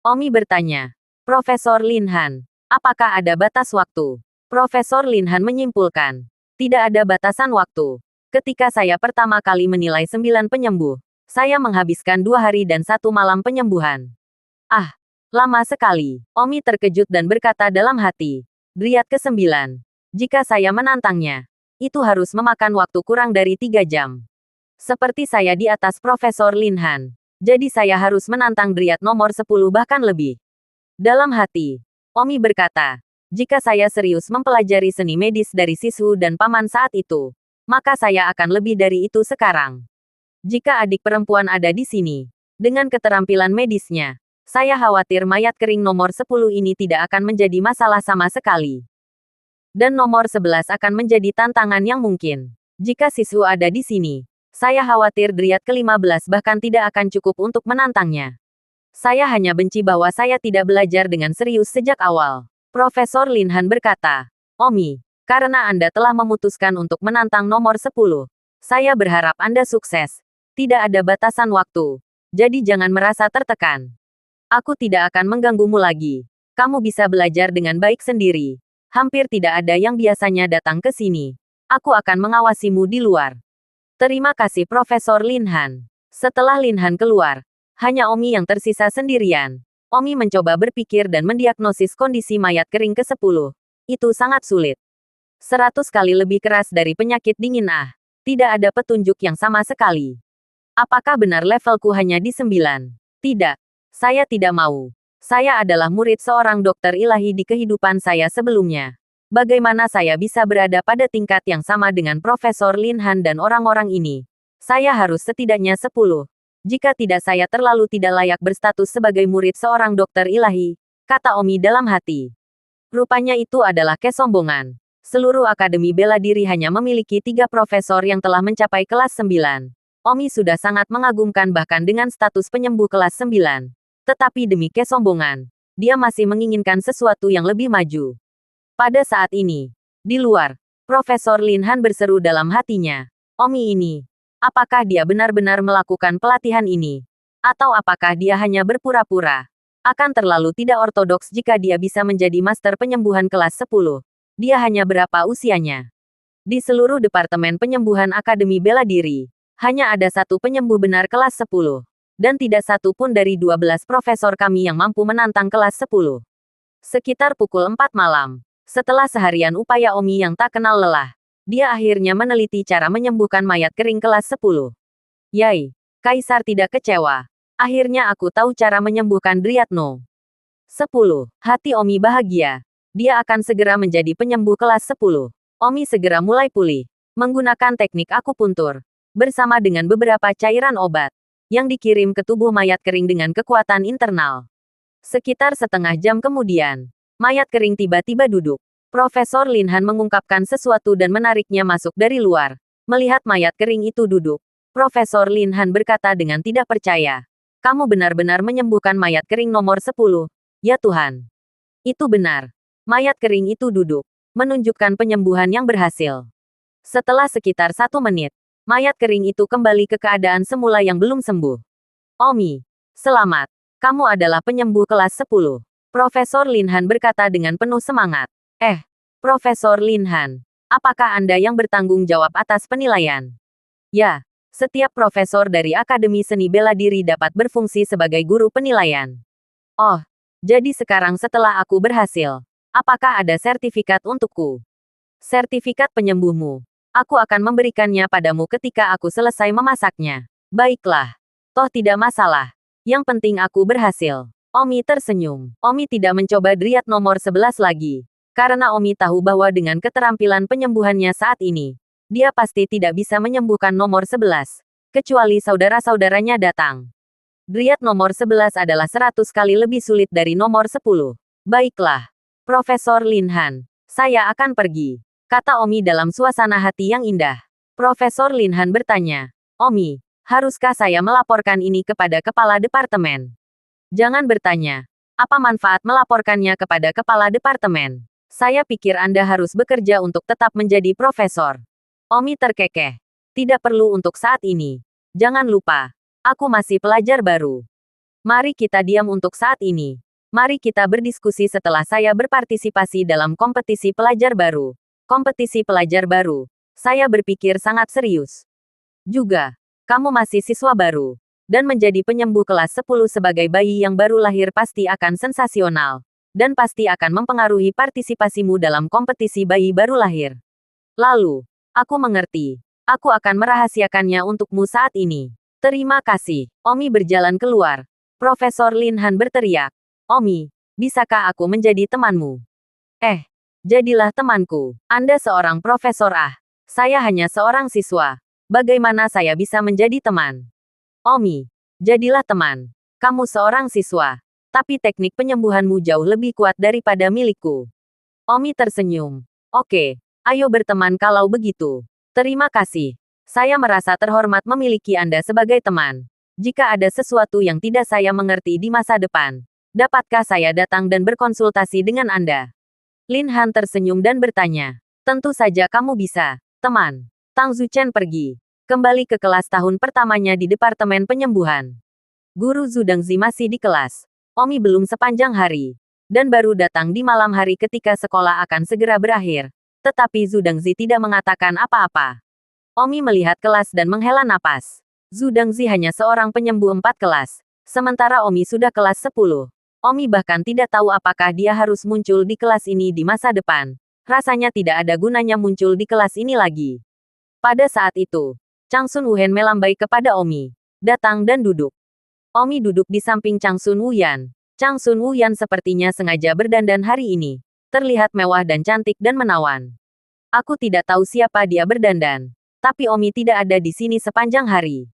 Omi bertanya. Profesor Lin Han, apakah ada batas waktu? Profesor Lin Han menyimpulkan. Tidak ada batasan waktu. Ketika saya pertama kali menilai 9 penyembuh, saya menghabiskan 2 hari dan 1 malam penyembuhan. Lama sekali. Omi terkejut dan berkata dalam hati. Dryad ke-9. Jika saya menantangnya, itu harus memakan waktu kurang dari 3 jam. Seperti saya di atas Profesor Lin Han. Jadi saya harus menantang Dryad nomor 10 bahkan lebih. Dalam hati, Omi berkata, jika saya serius mempelajari seni medis dari Sisu dan paman saat itu, maka saya akan lebih dari itu sekarang. Jika adik perempuan ada di sini, dengan keterampilan medisnya, saya khawatir mayat kering nomor 10 ini tidak akan menjadi masalah sama sekali. Dan nomor 11 akan menjadi tantangan yang mungkin. Jika Sisu ada di sini, saya khawatir Dryad ke-15 bahkan tidak akan cukup untuk menantangnya. Saya hanya benci bahwa saya tidak belajar dengan serius sejak awal. Profesor Lin Han berkata, Omi, karena Anda telah memutuskan untuk menantang nomor 10, saya berharap Anda sukses. Tidak ada batasan waktu. Jadi jangan merasa tertekan. Aku tidak akan mengganggumu lagi. Kamu bisa belajar dengan baik sendiri. Hampir tidak ada yang biasanya datang ke sini. Aku akan mengawasimu di luar. Terima kasih Profesor Lin Han. Setelah Lin Han keluar, hanya Omi yang tersisa sendirian. Omi mencoba berpikir dan mendiagnosis kondisi mayat kering ke-10. Itu sangat sulit. 100 kali lebih keras dari penyakit dingin. Tidak ada petunjuk yang sama sekali. Apakah benar levelku hanya di 9? Tidak. Saya tidak mau. Saya adalah murid seorang dokter ilahi di kehidupan saya sebelumnya. Bagaimana saya bisa berada pada tingkat yang sama dengan Profesor Lin Han dan orang-orang ini? Saya harus setidaknya 10. Jika tidak saya terlalu tidak layak berstatus sebagai murid seorang dokter ilahi, kata Omi dalam hati. Rupanya itu adalah kesombongan. Seluruh akademi bela diri hanya memiliki 3 profesor yang telah mencapai kelas 9. Omi sudah sangat mengagumkan bahkan dengan status penyembuh kelas 9. Tetapi demi kesombongan, dia masih menginginkan sesuatu yang lebih maju. Pada saat ini, di luar, Profesor Lin Han berseru dalam hatinya. Omi ini, apakah dia benar-benar melakukan pelatihan ini? Atau apakah dia hanya berpura-pura? Akan terlalu tidak ortodoks jika dia bisa menjadi master penyembuhan kelas 10. Dia hanya berapa usianya? Di seluruh departemen penyembuhan Akademi Bela Diri, hanya ada 1 penyembuh benar kelas 10. Dan tidak satu pun dari 12 profesor kami yang mampu menantang kelas 10. Sekitar pukul 4 malam, setelah seharian upaya Omi yang tak kenal lelah, dia akhirnya meneliti cara menyembuhkan mayat kering kelas 10. Yai, Kaisar tidak kecewa. Akhirnya aku tahu cara menyembuhkan Dryad No. 10. Hati Omi bahagia. Dia akan segera menjadi penyembuh kelas 10. Omi segera mulai pulih, menggunakan teknik akupuntur, bersama dengan beberapa cairan obat yang dikirim ke tubuh mayat kering dengan kekuatan internal. Sekitar setengah jam kemudian, mayat kering tiba-tiba duduk. Profesor Lin Han mengungkapkan sesuatu dan menariknya masuk dari luar. Melihat mayat kering itu duduk, Profesor Lin Han berkata dengan tidak percaya. Kamu benar-benar menyembuhkan mayat kering nomor 10. Ya Tuhan. Itu benar. Mayat kering itu duduk, menunjukkan penyembuhan yang berhasil. Setelah sekitar 1 menit, mayat kering itu kembali ke keadaan semula yang belum sembuh. Omi, selamat. Kamu adalah penyembuh kelas 10. Profesor Lin Han berkata dengan penuh semangat. Profesor Lin Han, apakah Anda yang bertanggung jawab atas penilaian? Ya, setiap profesor dari Akademi Seni Bela Diri dapat berfungsi sebagai guru penilaian. Oh, jadi sekarang setelah aku berhasil, apakah ada sertifikat untukku? Sertifikat penyembuhmu. Aku akan memberikannya padamu ketika aku selesai memasaknya. Baiklah. Toh tidak masalah. Yang penting aku berhasil. Omi tersenyum. Omi tidak mencoba Dryad nomor 11 lagi. Karena Omi tahu bahwa dengan keterampilan penyembuhannya saat ini, dia pasti tidak bisa menyembuhkan nomor 11. Kecuali saudara-saudaranya datang. Dryad nomor 11 adalah 100 kali lebih sulit dari nomor 10. Baiklah. Profesor Lin Han, Saya akan pergi, kata Omi dalam suasana hati yang indah. Profesor Lin Han bertanya, Omi, haruskah saya melaporkan ini kepada kepala departemen? Jangan bertanya. Apa manfaat melaporkannya kepada kepala departemen? Saya pikir Anda harus bekerja untuk tetap menjadi profesor. Omi terkekeh. Tidak perlu untuk saat ini. Jangan lupa, aku masih pelajar baru. Mari kita diam untuk saat ini. Mari kita berdiskusi setelah saya berpartisipasi dalam kompetisi pelajar baru. Kompetisi pelajar baru. Saya berpikir sangat serius. Juga, kamu masih siswa baru. Dan menjadi penyembuh kelas 10 sebagai bayi yang baru lahir pasti akan sensasional. Dan pasti akan mempengaruhi partisipasimu dalam kompetisi bayi baru lahir. Lalu, aku mengerti. Aku akan merahasiakannya untukmu saat ini. Terima kasih. Omi berjalan keluar. Profesor Lin Han berteriak. Omi, bisakah aku menjadi temanmu? Jadilah temanku. Anda seorang profesor Saya hanya seorang siswa. Bagaimana saya bisa menjadi teman? Omi, jadilah teman. Kamu seorang siswa. Tapi teknik penyembuhanmu jauh lebih kuat daripada milikku. Omi tersenyum. Oke, ayo berteman kalau begitu. Terima kasih. Saya merasa terhormat memiliki Anda sebagai teman. Jika ada sesuatu yang tidak saya mengerti di masa depan, dapatkah saya datang dan berkonsultasi dengan Anda? Lin Han tersenyum dan bertanya. Tentu saja kamu bisa, teman. Tang Zuchen pergi. Kembali ke kelas tahun pertamanya di Departemen Penyembuhan. Guru Zhu Dengzi masih di kelas. Omi belum sepanjang hari. Dan baru datang di malam hari ketika sekolah akan segera berakhir. Tetapi Zhu Dengzi tidak mengatakan apa-apa. Omi melihat kelas dan menghela napas. Zhu Dengzi hanya seorang penyembuh 4 kelas. Sementara Omi sudah kelas 10. Omi bahkan tidak tahu apakah dia harus muncul di kelas ini di masa depan. Rasanya tidak ada gunanya muncul di kelas ini lagi. Pada saat itu, Chang Sun Wuhen melambai kepada Omi. Datang dan duduk. Omi duduk di samping Chang Sun Wuyan. Chang Sun Wuyan sepertinya sengaja berdandan hari ini. Terlihat mewah dan cantik dan menawan. Aku tidak tahu siapa dia berdandan. Tapi Omi tidak ada di sini sepanjang hari.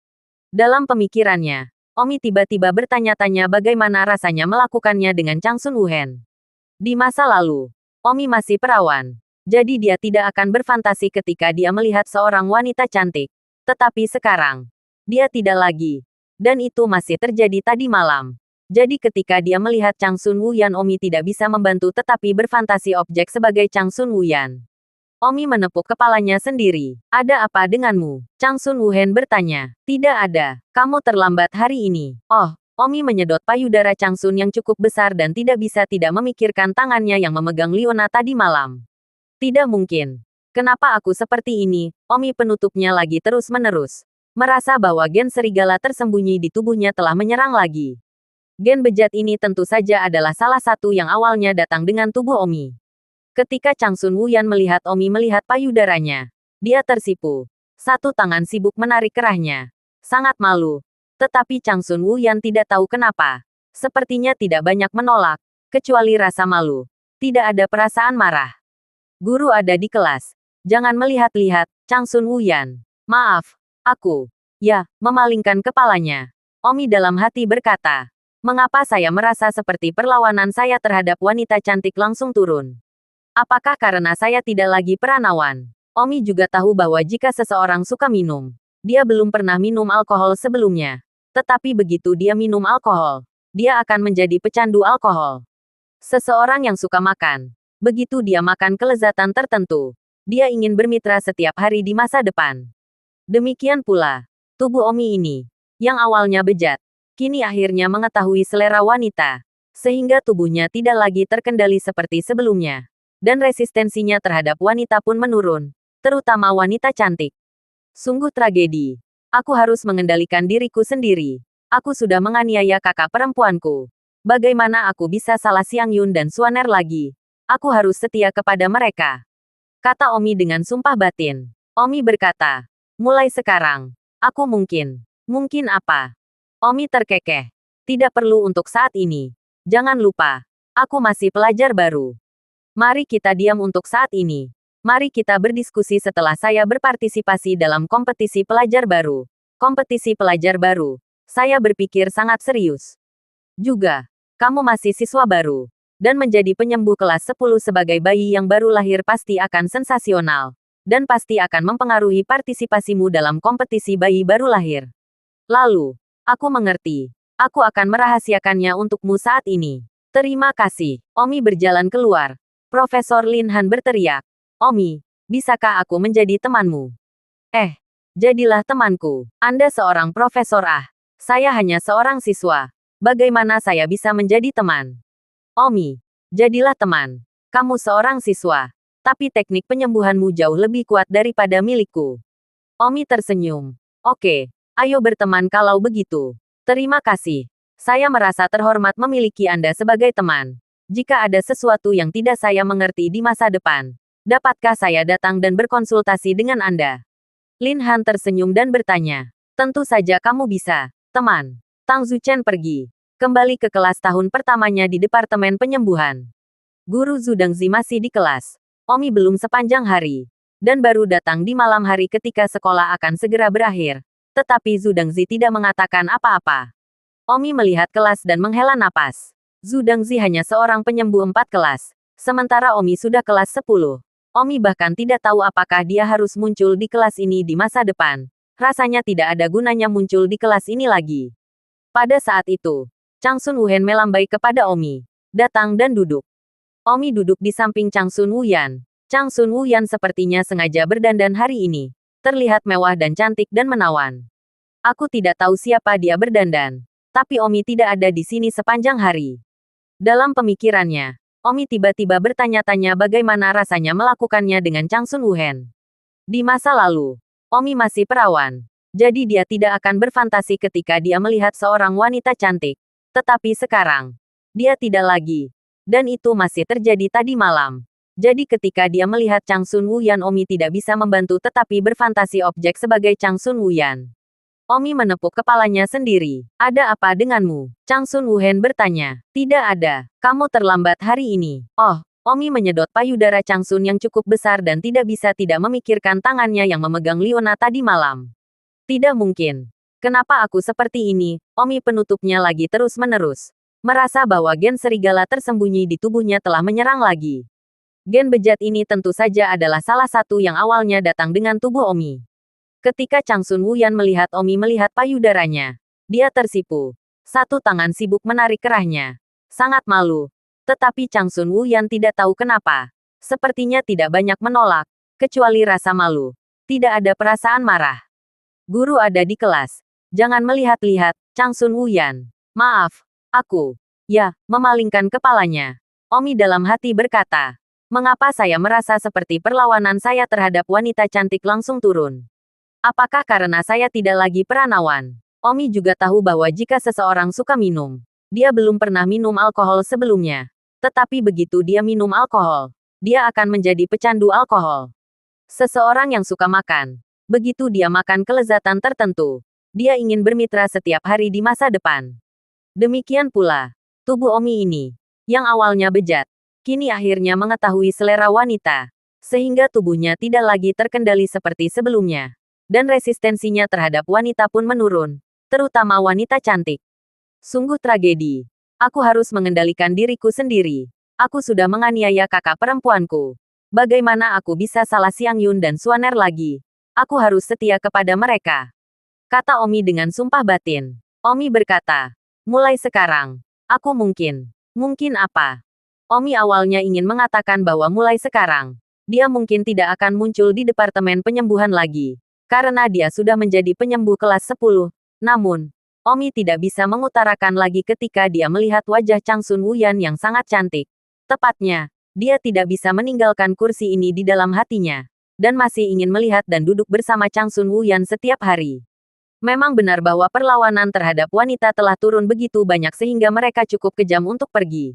Dalam pemikirannya, Omi tiba-tiba bertanya-tanya bagaimana rasanya melakukannya dengan Chang Sun Wuhen. Di masa lalu, Omi masih perawan. Jadi dia tidak akan berfantasi ketika dia melihat seorang wanita cantik. Tetapi sekarang, dia tidak lagi. Dan itu masih terjadi tadi malam. Jadi ketika dia melihat Chang Sun Wuyan, Omi tidak bisa membantu tetapi berfantasi objek sebagai Chang Sun Wuyan. Omi menepuk kepalanya sendiri. Ada apa denganmu? Chang Sun Wuhen bertanya. Tidak ada. Kamu terlambat hari ini. Oh, Omi menyedot payudara Chang Sun yang cukup besar dan tidak bisa tidak memikirkan tangannya yang memegang Liona tadi malam. Tidak mungkin. Kenapa aku seperti ini? Omi penutupnya lagi terus-menerus. Merasa bahwa gen serigala tersembunyi di tubuhnya telah menyerang lagi. Gen bejat ini tentu saja adalah salah satu yang awalnya datang dengan tubuh Omi. Ketika Chang Sun Wuyan melihat Omi melihat payudaranya, dia tersipu. Satu tangan sibuk menarik kerahnya. Sangat malu. Tetapi Chang Sun Wuyan tidak tahu kenapa. Sepertinya tidak banyak menolak, kecuali rasa malu. Tidak ada perasaan marah. Guru ada di kelas. Jangan melihat-lihat, Chang Sun Wuyan. Maaf, aku. Ya, memalingkan kepalanya. Omi dalam hati berkata. Mengapa saya merasa seperti perlawanan saya terhadap wanita cantik langsung turun? Apakah karena saya tidak lagi peranawan? Omi juga tahu bahwa jika seseorang suka minum, dia belum pernah minum alkohol sebelumnya. Tetapi begitu dia minum alkohol, dia akan menjadi pecandu alkohol. Seseorang yang suka makan, begitu dia makan kelezatan tertentu, dia ingin bermitra setiap hari di masa depan. Demikian pula, tubuh Omi ini, yang awalnya bejat, kini akhirnya mengetahui selera wanita, sehingga tubuhnya tidak lagi terkendali seperti sebelumnya. Dan resistensinya terhadap wanita pun menurun, terutama wanita cantik. Sungguh tragedi. Aku harus mengendalikan diriku sendiri. Aku sudah menganiaya kakak perempuanku. Bagaimana aku bisa salah Xiang Yun dan Suaner lagi? Aku harus setia kepada mereka. Kata Omi dengan sumpah batin. Omi berkata, mulai sekarang, aku mungkin apa? Omi terkekeh. Tidak perlu untuk saat ini. Jangan lupa, aku masih pelajar baru. Mari kita diam untuk saat ini. Mari kita berdiskusi setelah saya berpartisipasi dalam kompetisi pelajar baru. Kompetisi pelajar baru. Saya berpikir sangat serius. Juga, kamu masih siswa baru. Dan menjadi penyembuh kelas 10 sebagai bayi yang baru lahir pasti akan sensasional. Dan pasti akan mempengaruhi partisipasimu dalam kompetisi bayi baru lahir. Lalu, aku mengerti. Aku akan merahasiakannya untukmu saat ini. Terima kasih. Omi berjalan keluar. Profesor Lin Han berteriak. Omi, bisakah aku menjadi temanmu? Jadilah temanku. Anda seorang profesor Saya hanya seorang siswa. Bagaimana saya bisa menjadi teman? Omi, jadilah teman. Kamu seorang siswa. Tapi teknik penyembuhanmu jauh lebih kuat daripada milikku. Omi tersenyum. Oke, ayo berteman kalau begitu. Terima kasih. Saya merasa terhormat memiliki Anda sebagai teman. Jika ada sesuatu yang tidak saya mengerti di masa depan, dapatkah saya datang dan berkonsultasi dengan Anda? Lin Han tersenyum dan bertanya. Tentu saja kamu bisa, teman. Tang Zuchen pergi. Kembali ke kelas tahun pertamanya di Departemen Penyembuhan. Guru Zudangzi masih di kelas. Omi belum sepanjang hari. Dan baru datang di malam hari ketika sekolah akan segera berakhir. Tetapi Zudangzi tidak mengatakan apa-apa. Omi melihat kelas dan menghela napas. Zudangzi hanya seorang penyembuh 4 kelas. Sementara Omi sudah kelas 10. Omi bahkan tidak tahu apakah dia harus muncul di kelas ini di masa depan. Rasanya tidak ada gunanya muncul di kelas ini lagi. Pada saat itu, Chang Sun Wuhen melambai kepada Omi. Datang dan duduk. Omi duduk di samping Chang Sun Wuyan. Chang Sun Wuyan sepertinya sengaja berdandan hari ini. Terlihat mewah dan cantik dan menawan. Aku tidak tahu siapa dia berdandan. Tapi Omi tidak ada di sini sepanjang hari. Dalam pemikirannya, Omi tiba-tiba bertanya-tanya bagaimana rasanya melakukannya dengan Chang Sun Wuhen. Di masa lalu, Omi masih perawan. Jadi dia tidak akan berfantasi ketika dia melihat seorang wanita cantik. Tetapi sekarang, dia tidak lagi. Dan itu masih terjadi tadi malam. Jadi ketika dia melihat Chang Sun Wuyan, Omi tidak bisa membantu tetapi berfantasi objek sebagai Chang Sun Wuyan. Omi menepuk kepalanya sendiri. Ada apa denganmu? Chang Sun Wuhen bertanya. Tidak ada. Kamu terlambat hari ini. Oh, Omi menyedot payudara Chang Sun yang cukup besar dan tidak bisa tidak memikirkan tangannya yang memegang Liona tadi malam. Tidak mungkin. Kenapa aku seperti ini? Omi penutupnya lagi terus-menerus. Merasa bahwa gen serigala tersembunyi di tubuhnya telah menyerang lagi. Gen bejat ini tentu saja adalah salah satu yang awalnya datang dengan tubuh Omi. Ketika Chang Sun Wuyan melihat Omi melihat payudaranya, dia tersipu. Satu tangan sibuk menarik kerahnya. Sangat malu. Tetapi Chang Sun Wuyan tidak tahu kenapa. Sepertinya tidak banyak menolak, kecuali rasa malu. Tidak ada perasaan marah. Guru ada di kelas. Jangan melihat-lihat, Chang Sun Wuyan. Maaf, aku. Ya, memalingkan kepalanya. Omi dalam hati berkata. Mengapa saya merasa seperti perlawanan saya terhadap wanita cantik langsung turun? Apakah karena saya tidak lagi peranawan? Omi juga tahu bahwa jika seseorang suka minum, dia belum pernah minum alkohol sebelumnya. Tetapi begitu dia minum alkohol, dia akan menjadi pecandu alkohol. Seseorang yang suka makan, begitu dia makan kelezatan tertentu, dia ingin bermitra setiap hari di masa depan. Demikian pula, tubuh Omi ini, yang awalnya bejat, kini akhirnya mengetahui selera wanita, sehingga tubuhnya tidak lagi terkendali seperti sebelumnya. Dan resistensinya terhadap wanita pun menurun, terutama wanita cantik. Sungguh tragedi. Aku harus mengendalikan diriku sendiri. Aku sudah menganiaya kakak perempuanku. Bagaimana aku bisa salah Xiang Yun dan Suaner lagi? Aku harus setia kepada mereka. Kata Omi dengan sumpah batin. Omi berkata, mulai sekarang, aku mungkin apa? Omi awalnya ingin mengatakan bahwa mulai sekarang, dia mungkin tidak akan muncul di Departemen Penyembuhan lagi. Karena dia sudah menjadi penyembuh kelas 10. Namun, Omi tidak bisa mengutarakan lagi ketika dia melihat wajah Chang Sun Wuyan yang sangat cantik. Tepatnya, dia tidak bisa meninggalkan kursi ini di dalam hatinya. Dan masih ingin melihat dan duduk bersama Chang Sun Wuyan setiap hari. Memang benar bahwa perlawanan terhadap wanita telah turun begitu banyak sehingga mereka cukup kejam untuk pergi.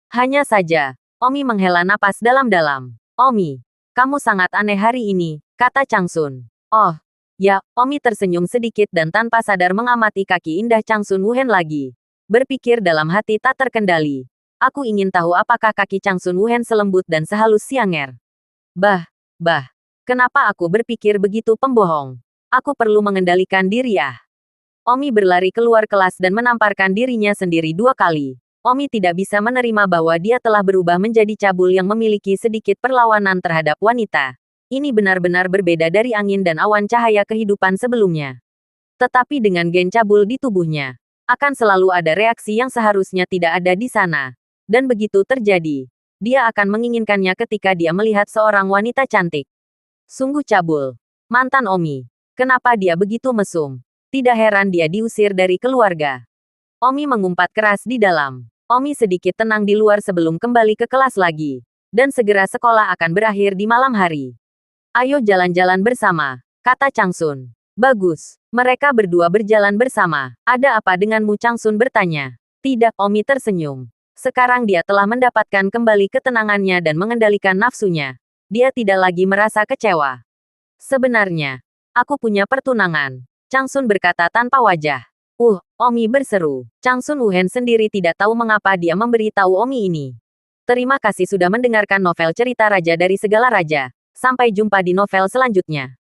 Hanya saja, Omi menghela napas dalam-dalam. Omi, kamu sangat aneh hari ini, kata Chang Sun. Oh, ya, Omi tersenyum sedikit dan tanpa sadar mengamati kaki indah Chang Sun Wuhen lagi. Berpikir dalam hati tak terkendali. Aku ingin tahu apakah kaki Chang Sun Wuhen selembut dan sehalus Xianger. Bah, kenapa aku berpikir begitu pembohong? Aku perlu mengendalikan diri. Omi berlari keluar kelas dan menamparkan dirinya sendiri 2 kali. Omi tidak bisa menerima bahwa dia telah berubah menjadi cabul yang memiliki sedikit perlawanan terhadap wanita. Ini benar-benar berbeda dari angin dan awan cahaya kehidupan sebelumnya. Tetapi dengan gen cabul di tubuhnya, akan selalu ada reaksi yang seharusnya tidak ada di sana. Dan begitu terjadi, dia akan menginginkannya ketika dia melihat seorang wanita cantik. Sungguh cabul. Mantan Omi. Kenapa dia begitu mesum? Tidak heran dia diusir dari keluarga. Omi mengumpat keras di dalam. Omi sedikit tenang di luar sebelum kembali ke kelas lagi. Dan segera sekolah akan berakhir di malam hari. Ayo jalan-jalan bersama, kata Changsun. Bagus. Mereka berdua berjalan bersama. Ada apa denganmu? Changsun bertanya. Tidak, Omi tersenyum. Sekarang dia telah mendapatkan kembali ketenangannya dan mengendalikan nafsunya. Dia tidak lagi merasa kecewa. Sebenarnya, aku punya pertunangan. Changsun berkata tanpa wajah. Omi berseru. Changsun Wuhen sendiri tidak tahu mengapa dia memberitahu Omi ini. Terima kasih sudah mendengarkan novel cerita Raja dari Segala Raja. Sampai jumpa di novel selanjutnya.